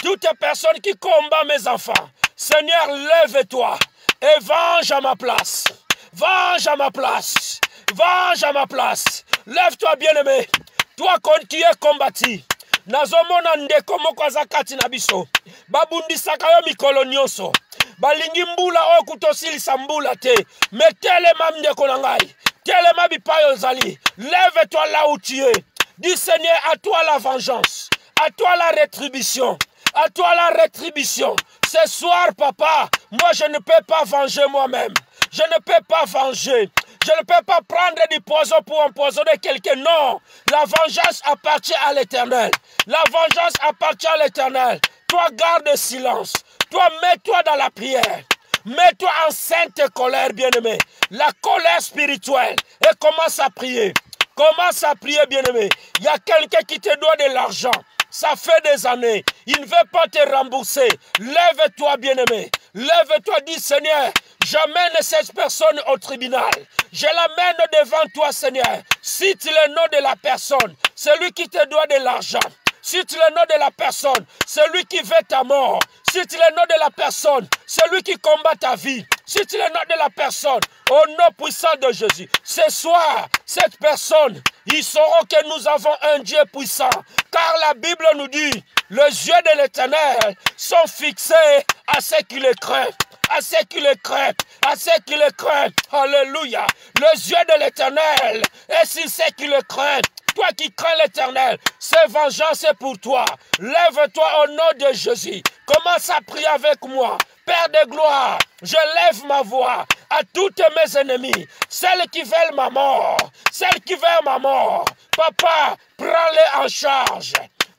Toutes les personnes qui combattent mes enfants. Seigneur, lève-toi et venge à ma place. Venge à ma place. Venge à ma place. Lève-toi, bien-aimé. Toi qui es combattu. Nazomona ndeko moko aza kati na biso. Babundisaka yo mikolo nyonso. Balingi mbula oyo kutosilisa mbula te. Mais telema ndeko na ngai. Telema bipai ozali. Lève-toi là où tu es. Dis, Seigneur, à toi la vengeance. À toi la rétribution. À toi la rétribution. Ce soir, papa, moi je ne peux pas venger moi-même. Je ne peux pas venger. Je ne peux pas prendre du poison pour empoisonner quelqu'un. Non, la vengeance appartient à l'Éternel. La vengeance appartient à l'Éternel. Toi, garde silence. Toi, mets-toi dans la prière. Mets-toi en sainte colère, bien-aimé. La colère spirituelle. Et commence à prier. Commence à prier, bien-aimé. Il y a quelqu'un qui te doit de l'argent. Ça fait des années. Il ne veut pas te rembourser. Lève-toi, bien-aimé. Lève-toi, dis Seigneur, j'amène cette personne au tribunal. Je l'amène devant toi, Seigneur. Cite le nom de la personne. Celui qui te doit de l'argent. Cite le nom de la personne. Celui qui veut ta mort. Cite le nom de la personne. Celui qui combat ta vie. Cite le nom de la personne. Au nom puissant de Jésus. Ce soir, cette personne, ils sauront que nous avons un Dieu puissant. Car la Bible nous dit, les yeux de l'Éternel sont fixés à ceux qui le craignent. À ceux qui le craignent. À ceux qui le craignent. Alléluia. Les yeux de l'Éternel est sur ceux qui le craignent. Toi qui crains l'Éternel, c'est vengeance pour toi. Lève-toi au nom de Jésus. Commence à prier avec moi. Père de gloire, je lève ma voix à toutes mes ennemis. Celles qui veulent ma mort. Celles qui veulent ma mort. Papa, prends-les en charge.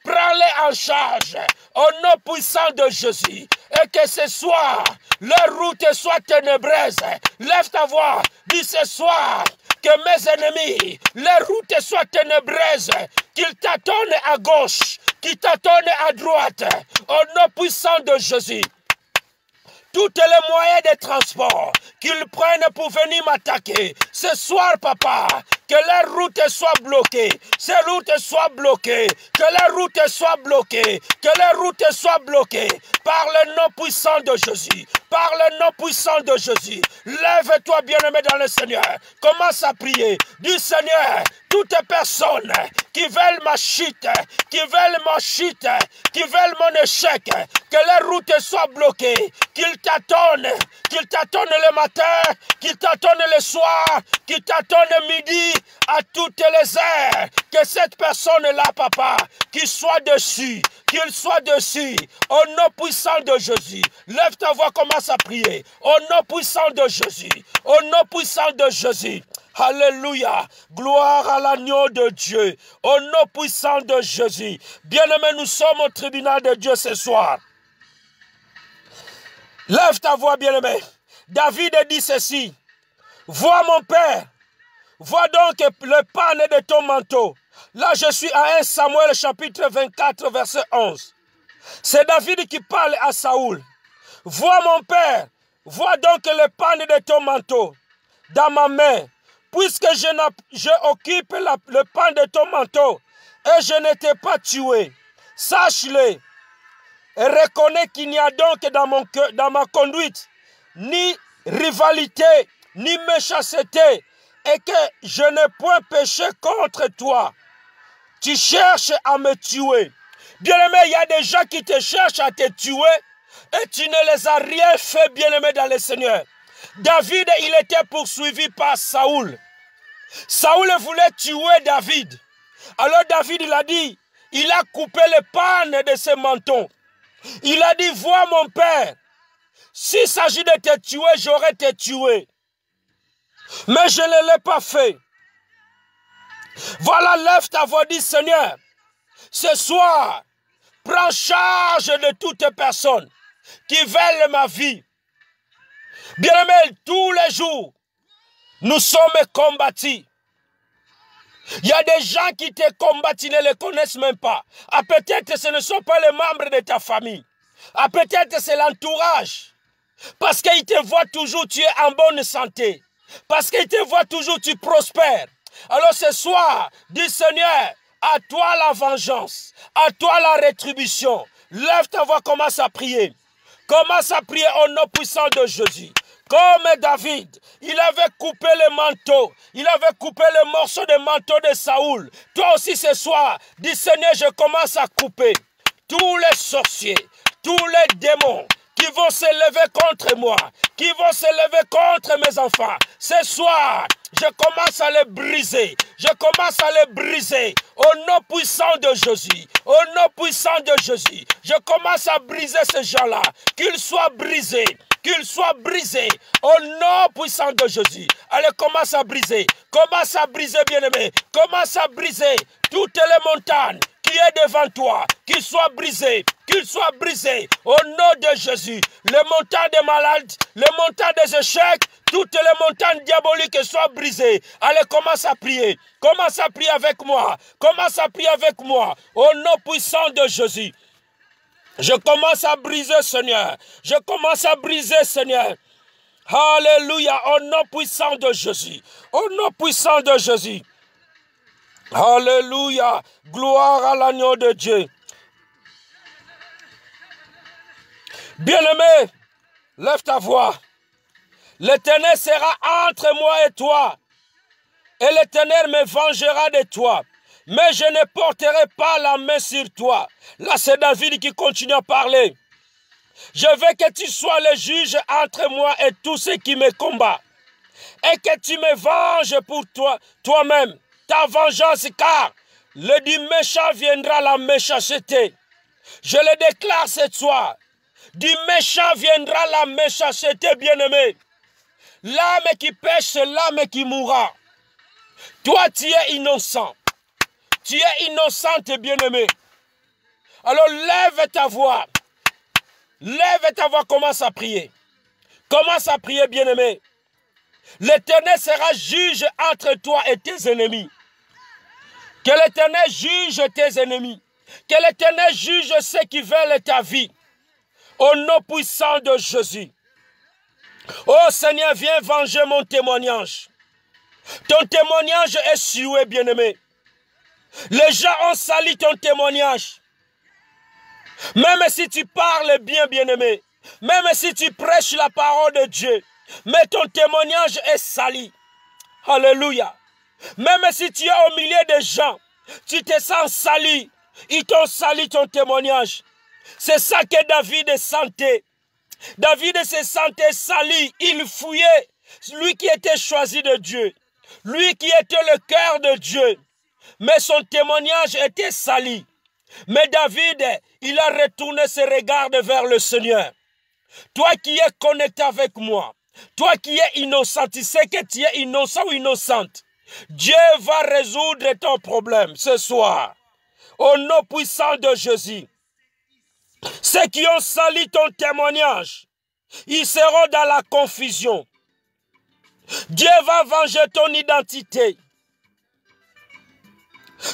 Prends-les en charge au nom puissant de Jésus. Et que ce soir, leur route soit ténébreuse. Lève ta voix. Dis ce soir que mes ennemis, leur route soit ténébreuse. Qu'ils t'attendent à gauche, qu'ils t'attendent à droite. Au nom puissant de Jésus. Tous les moyens de transport qu'ils prennent pour venir m'attaquer. Ce soir, papa, que leur route soit bloquée. Ces routes soient bloquées. Que leur route soit bloquée. Que leur route soit bloquée. Par le nom puissant de Jésus. Par le nom puissant de Jésus. Lève-toi, bien-aimé dans le Seigneur. Commence à prier. Dis, Seigneur, toutes personnes qui veulent ma chute, qui veulent mon chute, qui veulent mon échec, que leur route soit bloquée. Qu'ils t'attendent le matin, qu'ils t'attendent le soir, qu'ils t'attendent midi, à toutes les heures. Que cette personne-là, papa, qu'il soit dessus, au nom puissant de Jésus. Lève ta voix, commence à prier. Au nom puissant de Jésus, au nom puissant de Jésus. Alléluia. Gloire à l'agneau de Dieu. Au nom puissant de Jésus. Bien-aimés, nous sommes au tribunal de Dieu ce soir. Lève ta voix, bien-aimé. David dit ceci. Vois mon père. Vois donc le panne de ton manteau. Là, je suis à 1 Samuel chapitre 24, verset 11. C'est David qui parle à Saoul. Vois mon père. Vois donc le panne de ton manteau dans ma main. Puisque je occupe le pan de ton manteau et je ne t'ai pas tué. Sache-le et reconnais qu'il n'y a donc dans ma conduite ni rivalité, ni méchanceté, et que je n'ai point péché contre toi. Tu cherches à me tuer. Bien-aimé, il y a des gens qui te cherchent à te tuer et tu ne les as rien fait, bien-aimé dans le Seigneur. David, il était poursuivi par Saoul. Saoul voulait tuer David. Alors David, il a dit, il a coupé les pannes de ses manteaux. Il a dit, vois mon père, s'il s'agit de te tuer, j'aurais te tué. Mais je ne l'ai pas fait. Voilà, lève ta voix, dis Seigneur, ce soir, prends charge de toutes personnes qui veulent ma vie. Bien-aimé, tous les jours, nous sommes combattus. Il y a des gens qui te combattent, ils ne les connaissent même pas. Ah, peut-être ce ne sont pas les membres de ta famille. Ah, peut-être c'est l'entourage. Parce qu'ils te voient toujours, tu es en bonne santé. Parce qu'ils te voient toujours, tu prospères. Alors ce soir, dis Seigneur, à toi la vengeance, à toi la rétribution. Lève ta voix, commence à prier. Commence à prier au nom puissant de Jésus. Comme David, il avait coupé le manteau, il avait coupé le morceau de manteau de Saoul. Toi aussi ce soir, dis Seigneur, je commence à couper tous les sorciers, tous les démons qui vont se lever contre moi, qui vont se lever contre mes enfants. Ce soir, je commence à les briser. Je commence à les briser au nom puissant de Jésus. Au nom puissant de Jésus. Je commence à briser ces gens-là. Qu'ils soient brisés. qu'il soit brisé au nom puissant de Jésus. Allez, commence à briser, bien-aimé, commence à briser toutes les montagnes qui est devant toi, qu'il soit brisé au nom de Jésus. Les montagnes des malades, les montagnes des échecs, toutes les montagnes diaboliques soient brisées. Allez, commence à prier avec moi, au nom puissant de Jésus. Je commence à briser, Seigneur. Alléluia, au nom puissant de Jésus. Alléluia, gloire à l'agneau de Dieu. Bien-aimé, lève ta voix. L'Éternel sera entre moi et toi, et l'Éternel me vengera de toi. Mais je ne porterai pas la main sur toi. Là, c'est David qui continue à parler. Je veux que tu sois le juge entre moi et tous ceux qui me combattent. Et que tu me venges pour toi-même. Ta vengeance, car du méchant viendra la méchanceté. Je le déclare ce soir. Du méchant viendra la méchanceté, bien-aimé. L'âme qui pêche, c'est l'âme qui mourra. Toi, tu es innocent. Tu es innocente, bien-aimé. Alors lève ta voix. Commence à prier. Bien-aimé. L'Éternel sera juge entre toi et tes ennemis. Que l'Éternel juge tes ennemis. Que l'Éternel juge ceux qui veulent ta vie. Au nom puissant de Jésus. Oh Seigneur, viens venger mon témoignage. Ton témoignage est sué, bien-aimé. Les gens ont sali ton témoignage. Même si tu parles bien, bien-aimé. Même si tu prêches la parole de Dieu. Mais ton témoignage est sali. Alléluia. Même si tu es au milieu des gens, tu te sens sali. Ils t'ont sali ton témoignage. C'est ça que David sentait. David se sentait sali. Il fouillait. Lui qui était choisi de Dieu. Lui qui était le cœur de Dieu. Mais son témoignage était sali. Mais David, il a retourné ses regards vers le Seigneur. Toi qui es connecté avec moi, toi qui es innocent, tu sais que tu es innocent ou innocente. Dieu va résoudre ton problème ce soir. Au nom puissant de Jésus. Ceux qui ont sali ton témoignage, ils seront dans la confusion. Dieu va venger ton identité.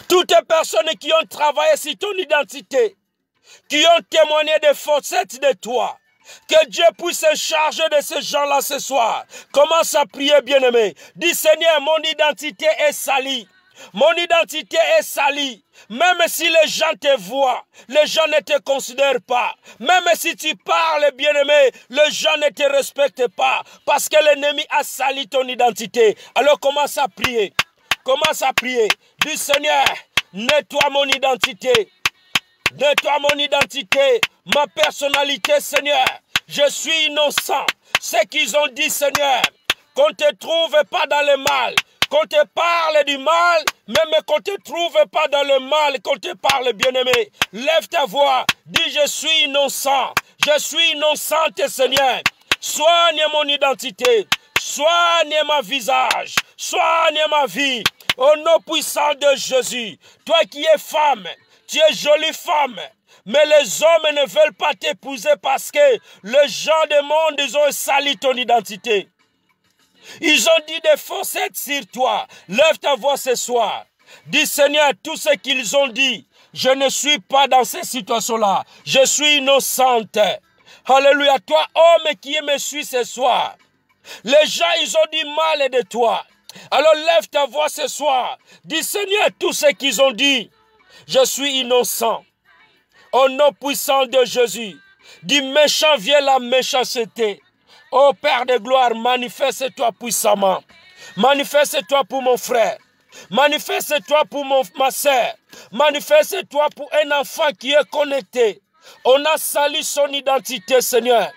Toutes les personnes qui ont travaillé sur ton identité, qui ont témoigné des faussettes de toi, que Dieu puisse se charger de ces gens-là ce soir. Commence à prier, bien-aimé. Dis, Seigneur, mon identité est salie. Mon identité est salie. Même si les gens te voient, les gens ne te considèrent pas. Même si tu parles, bien-aimé, les gens ne te respectent pas. Parce que l'ennemi a sali ton identité. Alors commence à prier. Commence à prier. Dis, Seigneur, nettoie mon identité. Nettoie mon identité, ma personnalité, Seigneur. Je suis innocent. Ce qu'ils ont dit, Seigneur, qu'on ne te trouve pas dans le mal, qu'on te parle du mal, même qu'on ne te trouve pas dans le mal, qu'on te parle, bien-aimé. Lève ta voix, dis, je suis innocent. Je suis innocente, Seigneur. Soigne mon identité. Soigne mon visage. Soigne ma vie. Au nom puissant de Jésus. Toi qui es femme, tu es jolie femme. Mais les hommes ne veulent pas t'épouser parce que les gens du monde, ils ont sali ton identité. Ils ont dit des faussettes sur toi. Lève ta voix ce soir. Dis, Seigneur, tout ce qu'ils ont dit, je ne suis pas dans ces situations-là. Je suis innocente. Alléluia. Toi, homme qui me suis ce soir. Les gens, ils ont dit mal de toi. Alors lève ta voix ce soir. Dis, Seigneur, tout ce qu'ils ont dit, je suis innocent. Au nom puissant de Jésus. Dis, méchant vient la méchanceté. Ô Père de gloire, manifeste-toi puissamment. Manifeste-toi pour mon frère. Manifeste-toi pour ma soeur. Manifeste-toi pour un enfant qui est connecté. On a sali son identité, Seigneur.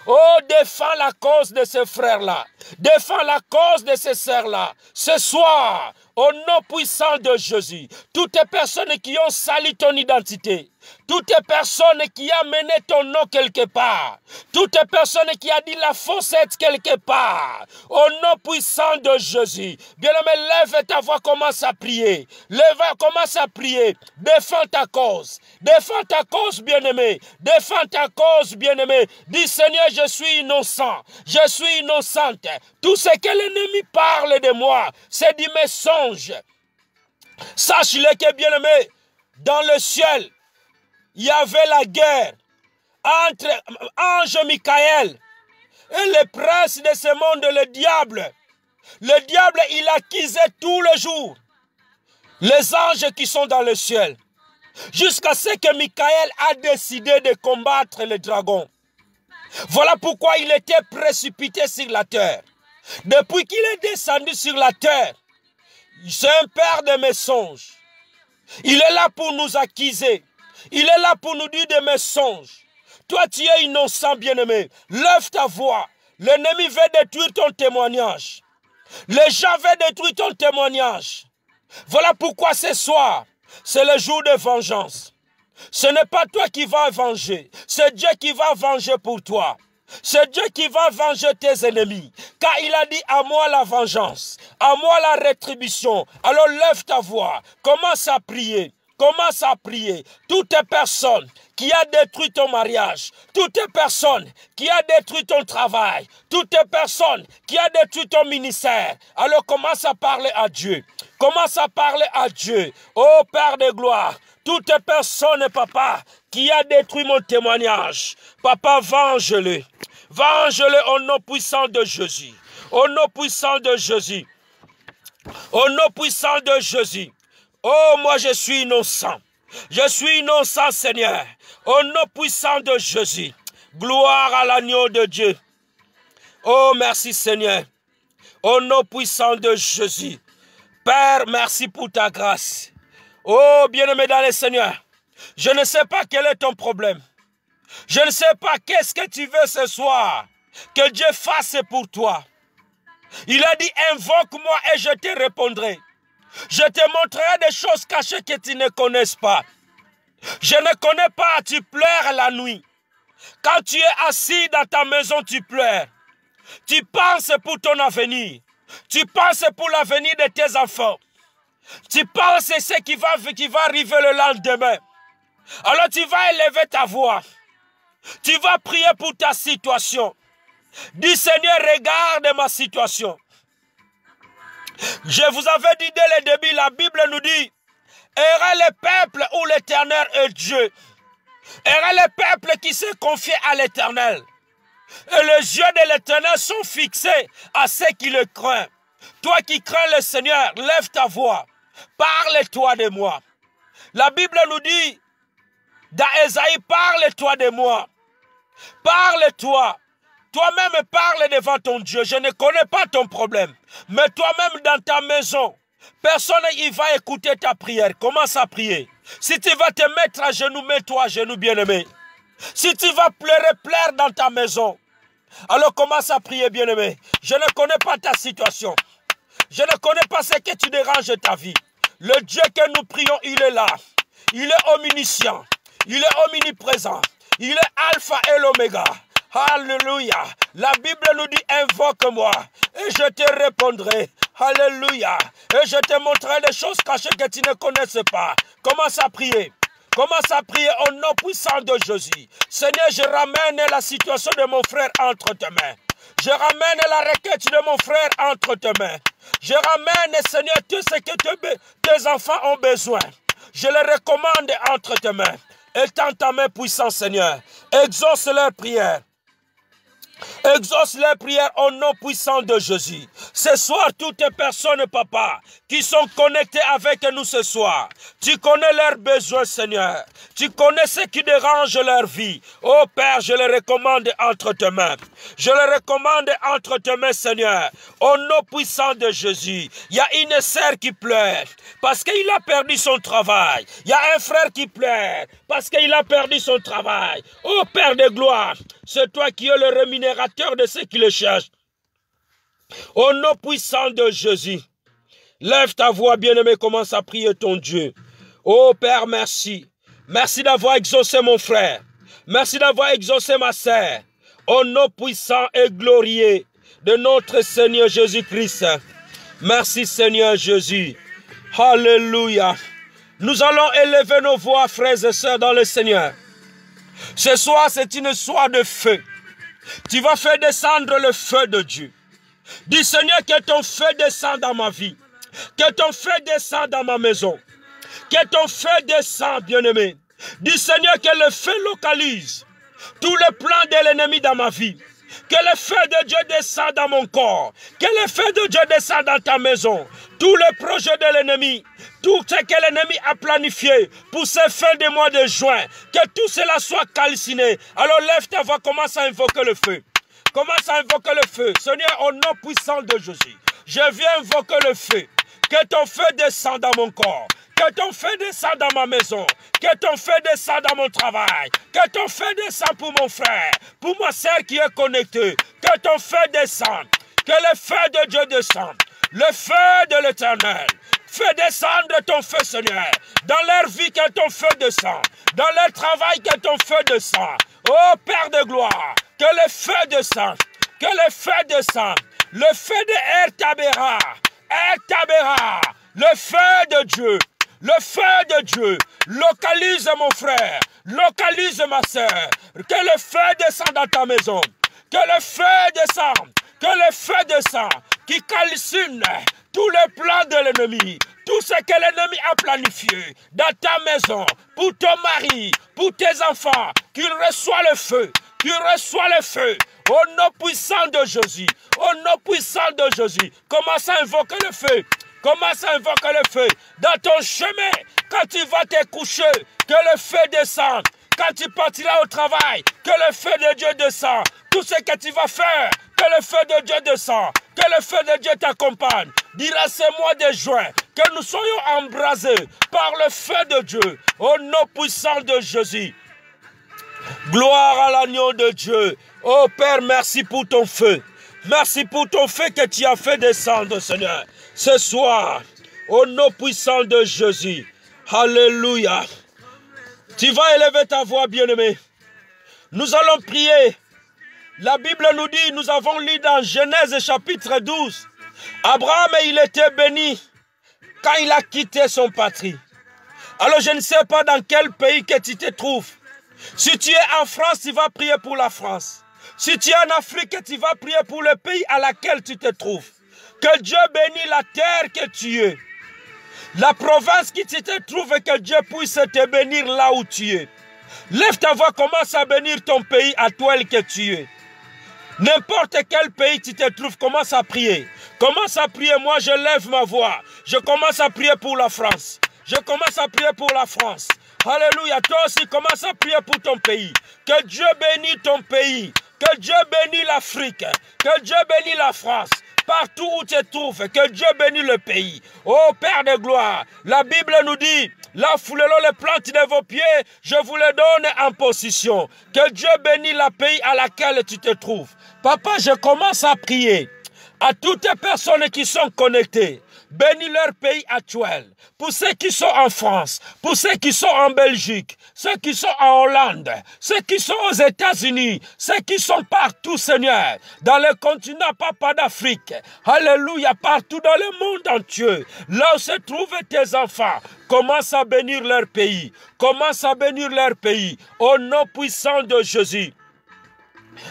Oh, défends la cause de ces frères-là. Défends la cause de ces sœurs-là. Ce soir, au nom puissant de Jésus, toutes les personnes qui ont sali ton identité, toutes les personnes qui ont mené ton nom quelque part, toutes les personnes qui ont dit la faussette quelque part, au nom puissant de Jésus, bien-aimé, lève ta voix, commence à prier. Lève, commence à prier. Défends ta cause. Défends ta cause, bien-aimé. Défends ta cause, bien-aimé. Dis, Seigneur, je suis innocent. Je suis innocente. Tout ce que l'ennemi parle de moi, c'est du mensonge. Sache-le que, bien-aimé, dans le ciel, il y avait la guerre entre ange Michael et le prince de ce monde, le diable. Le diable, il accusait tous les jours les anges qui sont dans le ciel. Jusqu'à ce que Michael a décidé de combattre le dragon. Voilà pourquoi il était précipité sur la terre. Depuis qu'il est descendu sur la terre, c'est un père de mensonges. Il est là pour nous accuser. Il est là pour nous dire des mensonges. Toi, tu es innocent, bien-aimé. Lève ta voix. L'ennemi veut détruire ton témoignage. Les gens veulent détruire ton témoignage. Voilà pourquoi ce soir, c'est le jour de vengeance. Ce n'est pas toi qui vas venger. C'est Dieu qui va venger pour toi. C'est Dieu qui va venger tes ennemis. Car il a dit à moi la vengeance, à moi la rétribution. Alors lève ta voix, commence à prier. Commence à prier. Toutes les personnes qui ont détruit ton mariage, toutes les personnes qui ont détruit ton travail, toutes les personnes qui ont détruit ton ministère, alors commence à parler à Dieu. Commence à parler à Dieu. Oh Père de gloire, toutes les personnes, papa, qui ont détruit mon témoignage, papa, venge-le. Venge-le au nom puissant de Jésus. Au nom puissant de Jésus. Au nom puissant de Jésus. Oh, moi je suis innocent. Je suis innocent, Seigneur. Au nom puissant de Jésus. Gloire à l'agneau de Dieu. Oh, merci, Seigneur. Au nom puissant de Jésus. Père, merci pour ta grâce. Oh, bien-aimé dans le Seigneur. Je ne sais pas quel est ton problème. Je ne sais pas qu'est-ce que tu veux ce soir que Dieu fasse pour toi. Il a dit, invoque-moi et je te répondrai. Je te montrerai des choses cachées que tu ne connais pas. Je ne connais pas, tu pleures la nuit. Quand tu es assis dans ta maison, tu pleures. Tu penses pour ton avenir. Tu penses pour l'avenir de tes enfants. Tu penses ce qui va arriver le lendemain. Alors tu vas élever ta voix. Tu vas prier pour ta situation. Dis, Seigneur, regarde ma situation. Je vous avais dit dès le début, la Bible nous dit, errez le peuple où l'Éternel est Dieu. Errez le peuple qui s'est confié à l'Éternel. Et les yeux de l'Éternel sont fixés à ceux qui le craignent. Toi qui crains le Seigneur, lève ta voix. Parle-toi de moi. La Bible nous dit, dans Ésaïe, parle-toi de moi. Parle-toi. Toi-même parle devant ton Dieu. Je ne connais pas ton problème. Mais toi-même dans ta maison, personne ne va écouter ta prière. Commence à prier. Si tu vas te mettre à genoux, mets-toi à genoux, bien-aimé. Si tu vas pleurer, pleure dans ta maison. Alors commence à prier, bien-aimé. Je ne connais pas ta situation. Je ne connais pas ce que tu déranges ta vie. Le Dieu que nous prions, il est là. Il est omniscient. Il est omniprésent. Il est alpha et l'oméga. Alléluia. La Bible nous dit, invoque-moi et je te répondrai. Alléluia. Et je te montrerai des choses cachées que tu ne connaisses pas. Commence à prier. Commence à prier au nom puissant de Jésus. Seigneur, je ramène la situation de mon frère entre tes mains. Je ramène la requête de mon frère entre tes mains. Je ramène, Seigneur, tout ce que tes enfants ont besoin. Je les recommande entre tes mains. Étends ta main puissante, Seigneur. Exauce leurs prières. Exauce les prières au nom puissant de Jésus. Ce soir, toutes les personnes, papa, qui sont connectées avec nous ce soir, tu connais leurs besoins, Seigneur. Tu connais ce qui dérange leur vie. Oh Père, je les recommande entre tes mains. Je les recommande entre tes mains, Seigneur. Au nom puissant de Jésus. Il y a une sœur qui pleure parce qu'il a perdu son travail. Il y a un frère qui pleure parce qu'il a perdu son travail. Oh Père de gloire, c'est toi qui es le rémunérateur de ceux qui le cherchent. Au nom puissant de Jésus, lève ta voix, bien-aimé, commence à prier ton Dieu. Oh Père, merci. Merci d'avoir exaucé mon frère. Merci d'avoir exaucé ma sœur. Au nom puissant et glorieux de notre Seigneur Jésus-Christ. Merci Seigneur Jésus. Alléluia. Nous allons élever nos voix, frères et sœurs, dans le Seigneur. Ce soir, c'est une soirée de feu. Tu vas faire descendre le feu de Dieu. Dis Seigneur, que ton feu descende dans ma vie. Que ton feu descende dans ma maison. Que ton feu descende, bien-aimé. Dis Seigneur, que le feu localise tous les plans de l'ennemi dans ma vie. Que le feu de Dieu descende dans mon corps. Que le feu de Dieu descende dans ta maison. Tous les projets de l'ennemi, tout ce que l'ennemi a planifié pour ces fins de mois de juin, que tout cela soit calciné. Alors lève ta voix, commence à invoquer le feu. Commence à invoquer le feu. Seigneur, au nom puissant de Jésus, je viens invoquer le feu. Que ton feu descende dans mon corps. Que ton feu descende dans ma maison. Que ton feu descende dans mon travail. Que ton feu descende pour mon frère. Pour ma soeur qui est connectée. Que ton feu descende. Que le feu de Dieu descende. Le feu de l'Éternel. Fais descendre ton feu, Seigneur. Dans leur vie, que ton feu descende. Dans leur travail, que ton feu descende. Oh Père de gloire, que le feu descende. Que le feu descende. Le feu de Ertabera. Ertabera. Le feu de Dieu. Le feu de Dieu localise mon frère, localise ma soeur. Que le feu descende dans ta maison. Que le feu descende. Que le feu descende. Qui calcine tous les plans de l'ennemi. Tout ce que l'ennemi a planifié dans ta maison. Pour ton mari, pour tes enfants. Qu'il reçoit le feu. Qu'il reçoit le feu. Au nom puissant de Jésus. Au nom puissant de Jésus. Commence à invoquer le feu. Commence à invoquer le feu. Dans ton chemin, quand tu vas te coucher, que le feu descende. Quand tu partiras au travail, que le feu de Dieu descende. Tout ce que tu vas faire, que le feu de Dieu descende. Que le feu de Dieu t'accompagne. Dira ce mois de juin, que nous soyons embrasés par le feu de Dieu. Au nom puissant de Jésus. Gloire à l'agneau de Dieu. Oh Père, merci pour ton feu. Merci pour ton feu que tu as fait descendre, Seigneur. Ce soir, au nom puissant de Jésus. Alléluia. Tu vas élever ta voix, bien-aimé. Nous allons prier. La Bible nous dit, nous avons lu dans Genèse chapitre 12. Abraham, il était béni quand il a quitté son patrie. Alors je ne sais pas dans quel pays que tu te trouves. Si tu es en France, tu vas prier pour la France. Si tu es en Afrique, tu vas prier pour le pays à laquelle tu te trouves. Que Dieu bénisse la terre que tu es. La province qui tu te trouves et que Dieu puisse te bénir là où tu es. Lève ta voix, commence à bénir ton pays à toi que tu es. N'importe quel pays tu te trouves, commence à prier. Commence à prier, moi je lève ma voix. Je commence à prier pour la France. Je commence à prier pour la France. Alléluia, toi aussi commence à prier pour ton pays. Que Dieu bénisse ton pays. Que Dieu bénisse l'Afrique. Que Dieu bénisse la France. Partout où tu te trouves, que Dieu bénisse le pays. Oh Père de gloire, la Bible nous dit, là foulez-le les plantes de vos pieds, je vous les donne en position. Que Dieu bénisse le pays à laquelle tu te trouves. Papa, je commence à prier à toutes les personnes qui sont connectées. Bénis leur pays actuel. Pour ceux qui sont en France, pour ceux qui sont en Belgique, ceux qui sont en Hollande, ceux qui sont aux États-Unis, ceux qui sont partout, Seigneur, dans le continent, papa d'Afrique. Alléluia, partout dans le monde entier. Là où se trouvent tes enfants, commence à bénir leur pays. Commence à bénir leur pays. Au nom puissant de Jésus.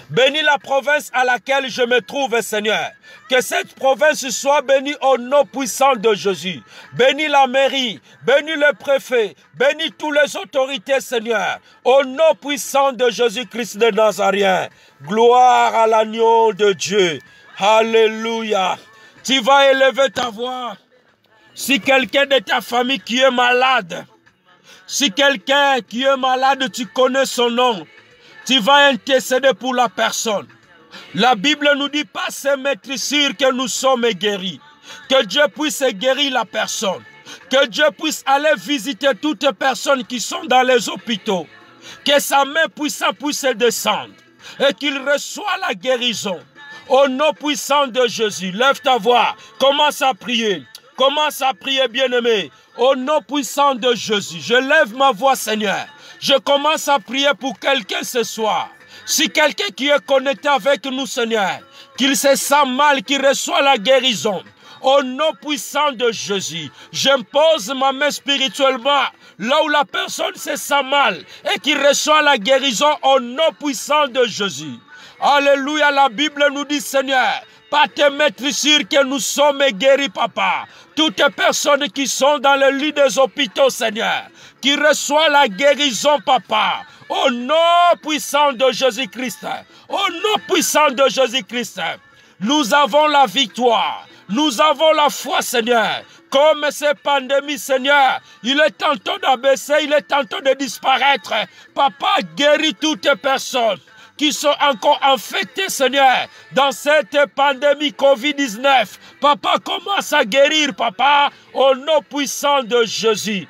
Bénis la province à laquelle je me trouve, Seigneur. Que cette province soit bénie au nom puissant de Jésus. Bénis la mairie, bénis le préfet, bénis toutes les autorités, Seigneur. Au nom puissant de Jésus-Christ de Nazareth. Gloire à l'agneau de Dieu. Alléluia. Tu vas élever ta voix. Si quelqu'un de ta famille qui est malade, si quelqu'un qui est malade, tu connais son nom, tu vas intercéder pour la personne. La Bible nous dit pas se mettre sûr que nous sommes guéris. Que Dieu puisse guérir la personne. Que Dieu puisse aller visiter toutes les personnes qui sont dans les hôpitaux. Que sa main puissante puisse descendre. Et qu'il reçoive la guérison. Au nom puissant de Jésus, lève ta voix. Commence à prier. Commence à prier, bien-aimé. Au nom puissant de Jésus, je lève ma voix, Seigneur. Je commence à prier pour quelqu'un ce soir. Si quelqu'un qui est connecté avec nous, Seigneur, qu'il se sent mal, qu'il reçoit la guérison, au nom puissant de Jésus, j'impose ma main spirituellement là où la personne se sent mal et qu'il reçoit la guérison au nom puissant de Jésus. Alléluia, la Bible nous dit, Seigneur, pas te mettre sûr que nous sommes guéris, papa. Toutes les personnes qui sont dans le lit des hôpitaux, Seigneur, qui reçoivent la guérison, papa. Au nom puissant de Jésus-Christ, au nom puissant de Jésus-Christ, nous avons la victoire, nous avons la foi, Seigneur. Comme cette pandémie, Seigneur, il est tantôt d'abaisser, il est tantôt de disparaître. Papa, guéris toutes les personnes qui sont encore infectés, Seigneur, dans cette pandémie Covid-19. Papa, commence à guérir, papa, au nom puissant de Jésus.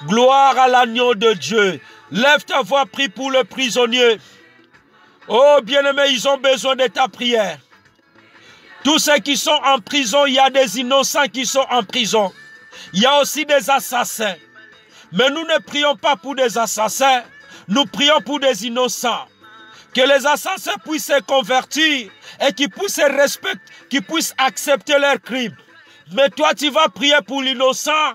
Gloire à l'agneau de Dieu. Lève ta voix, prie pour le prisonnier. Oh, bien-aimé, ils ont besoin de ta prière. Tous ceux qui sont en prison, il y a des innocents qui sont en prison. Il y a aussi des assassins. Mais nous ne prions pas pour des assassins, nous prions pour des innocents. Que les assassins puissent se convertir et qu'ils puissent respecter, qu'ils puissent accepter leurs crimes. Mais toi, tu vas prier pour l'innocent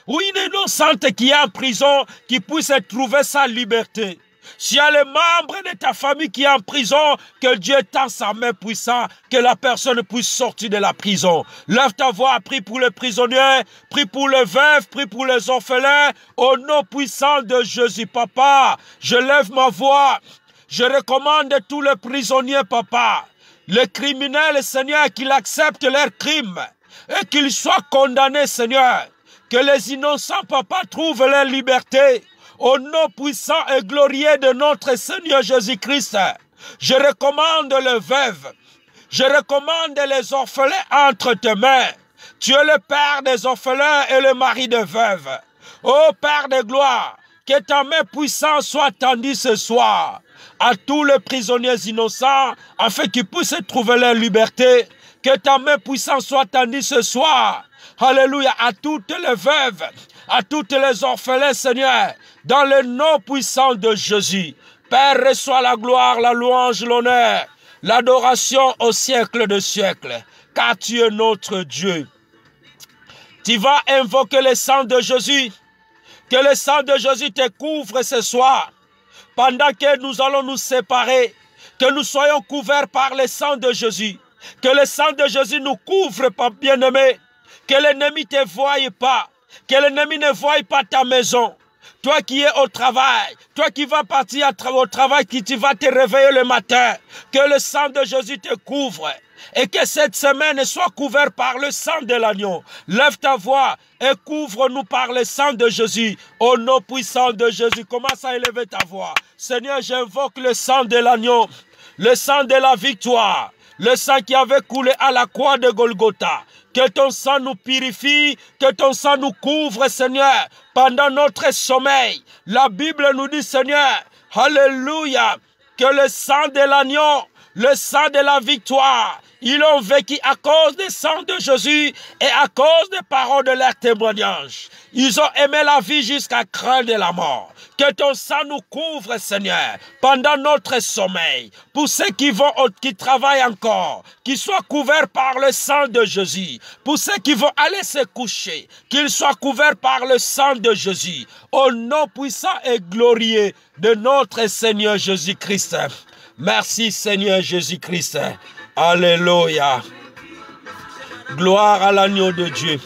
ou une innocente qui est en prison, qui puisse trouver sa liberté. S'il y a les membres de ta famille qui est en prison, que Dieu tend sa main puissante, que la personne puisse sortir de la prison. Lève ta voix, prie pour les prisonniers, prie pour les veufs, prie pour les orphelins, au nom puissant de Jésus. Papa, je lève ma voix, je recommande tous les prisonniers, papa, les criminels, Seigneur, qu'ils acceptent leurs crimes et qu'ils soient condamnés, Seigneur. Que les innocents, papa, trouvent leur liberté. Au nom puissant et glorieux de notre Seigneur Jésus-Christ, je recommande les veuves, je recommande les orphelins entre tes mains. Tu es le Père des orphelins et le mari des veuves. Ô Père de gloire, que ta main puissante soit tendue ce soir à tous les prisonniers innocents, afin qu'ils puissent trouver leur liberté. Que ta main puissante soit tendue ce soir, alléluia, à toutes les veuves, à toutes les orphelins, Seigneur, dans le nom puissant de Jésus. Père, reçois la gloire, la louange, l'honneur, l'adoration au siècle de siècles, car tu es notre Dieu. Tu vas invoquer le sang de Jésus, que le sang de Jésus te couvre ce soir, pendant que nous allons nous séparer, que nous soyons couverts par le sang de Jésus, que le sang de Jésus nous couvre, bien-aimé, que l'ennemi ne te voie pas, que l'ennemi ne voie pas ta maison. Toi qui es au travail, toi qui vas partir au travail, qui tu vas te réveiller le matin, que le sang de Jésus te couvre et que cette semaine soit couverte par le sang de l'agneau. Lève ta voix et couvre-nous par le sang de Jésus. Au nom puissant de Jésus, commence à élever ta voix. Seigneur, j'invoque le sang de l'agneau, le sang de la victoire, le sang qui avait coulé à la croix de Golgotha. Que ton sang nous purifie, que ton sang nous couvre, Seigneur, pendant notre sommeil. La Bible nous dit, Seigneur, alléluia, que le sang de l'agneau, le sang de la victoire, ils ont vécu à cause du sang de Jésus et à cause des paroles de leur témoignage. Ils ont aimé la vie jusqu'à craindre la mort. Que ton sang nous couvre, Seigneur, pendant notre sommeil. Pour ceux qui travaillent encore, qu'ils soient couverts par le sang de Jésus. Pour ceux qui vont aller se coucher, qu'ils soient couverts par le sang de Jésus. Au nom puissant et glorieux de notre Seigneur Jésus-Christ. Merci Seigneur Jésus-Christ. Alléluia. Gloire à l'agneau de Dieu.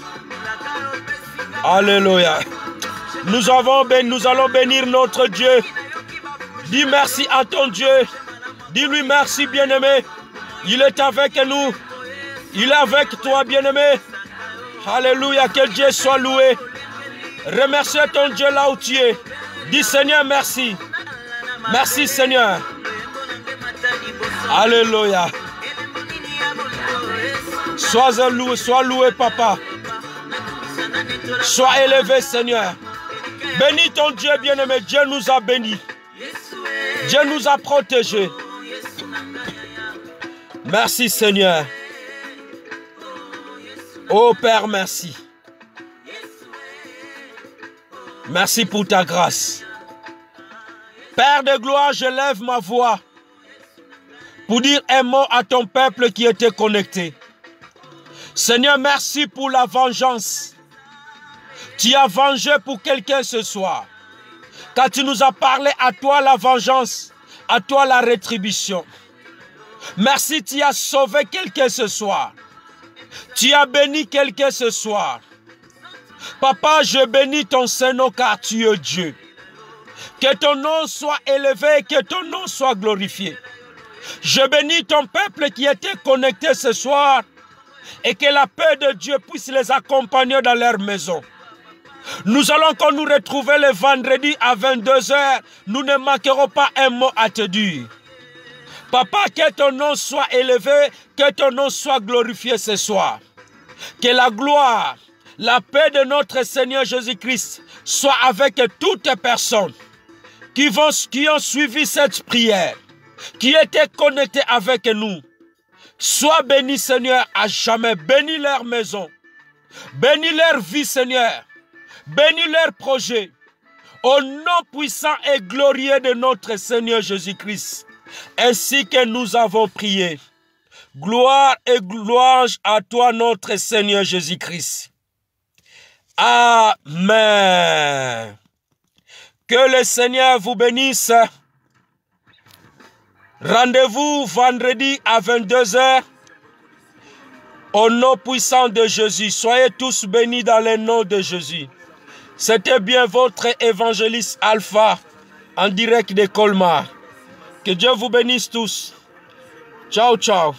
Alléluia. Nous allons bénir notre Dieu. Dis merci à ton Dieu. Dis-lui merci, bien-aimé. Il est avec nous. Il est avec toi, bien-aimé. Alléluia, que Dieu soit loué. Remercie ton Dieu là où tu es. Dis Seigneur, merci. Merci Seigneur. Alléluia. Sois loué, papa. Sois élevé, Seigneur. Bénis ton Dieu, bien-aimé. Dieu nous a bénis. Dieu nous a protégés. Merci, Seigneur. Oh Père, merci. Merci pour ta grâce. Père de gloire, je lève ma voix pour dire un mot à ton peuple qui était connecté. Seigneur, merci pour la vengeance. Tu as vengé pour quelqu'un ce soir. Quand tu nous as parlé, à toi la vengeance, à toi la rétribution. Merci, tu as sauvé quelqu'un ce soir. Tu as béni quelqu'un ce soir. Papa, je bénis ton Saint-Nom car tu es Dieu. Que ton nom soit élevé, que ton nom soit glorifié. Je bénis ton peuple qui était connecté ce soir et que la paix de Dieu puisse les accompagner dans leur maison. Nous allons encore nous retrouver le vendredi à 22 h. Nous ne manquerons pas un mot à te dire. Papa, que ton nom soit élevé, que ton nom soit glorifié ce soir. Que la gloire, la paix de notre Seigneur Jésus-Christ soit avec toutes les personnes qui ont suivi cette prière, qui étaient connectées avec nous. Sois béni, Seigneur, à jamais. Bénis leur maison. Bénis leur vie, Seigneur. Bénis leur projet. Au nom puissant et glorieux de notre Seigneur Jésus-Christ. Ainsi que nous avons prié. Gloire et gloire à toi, notre Seigneur Jésus-Christ. Amen. Que le Seigneur vous bénisse. Rendez-vous vendredi à 22 h. Au nom puissant de Jésus. Soyez tous bénis dans le nom de Jésus. C'était bien votre évangéliste Alpha en direct de Colmar. Que Dieu vous bénisse tous. Ciao, ciao.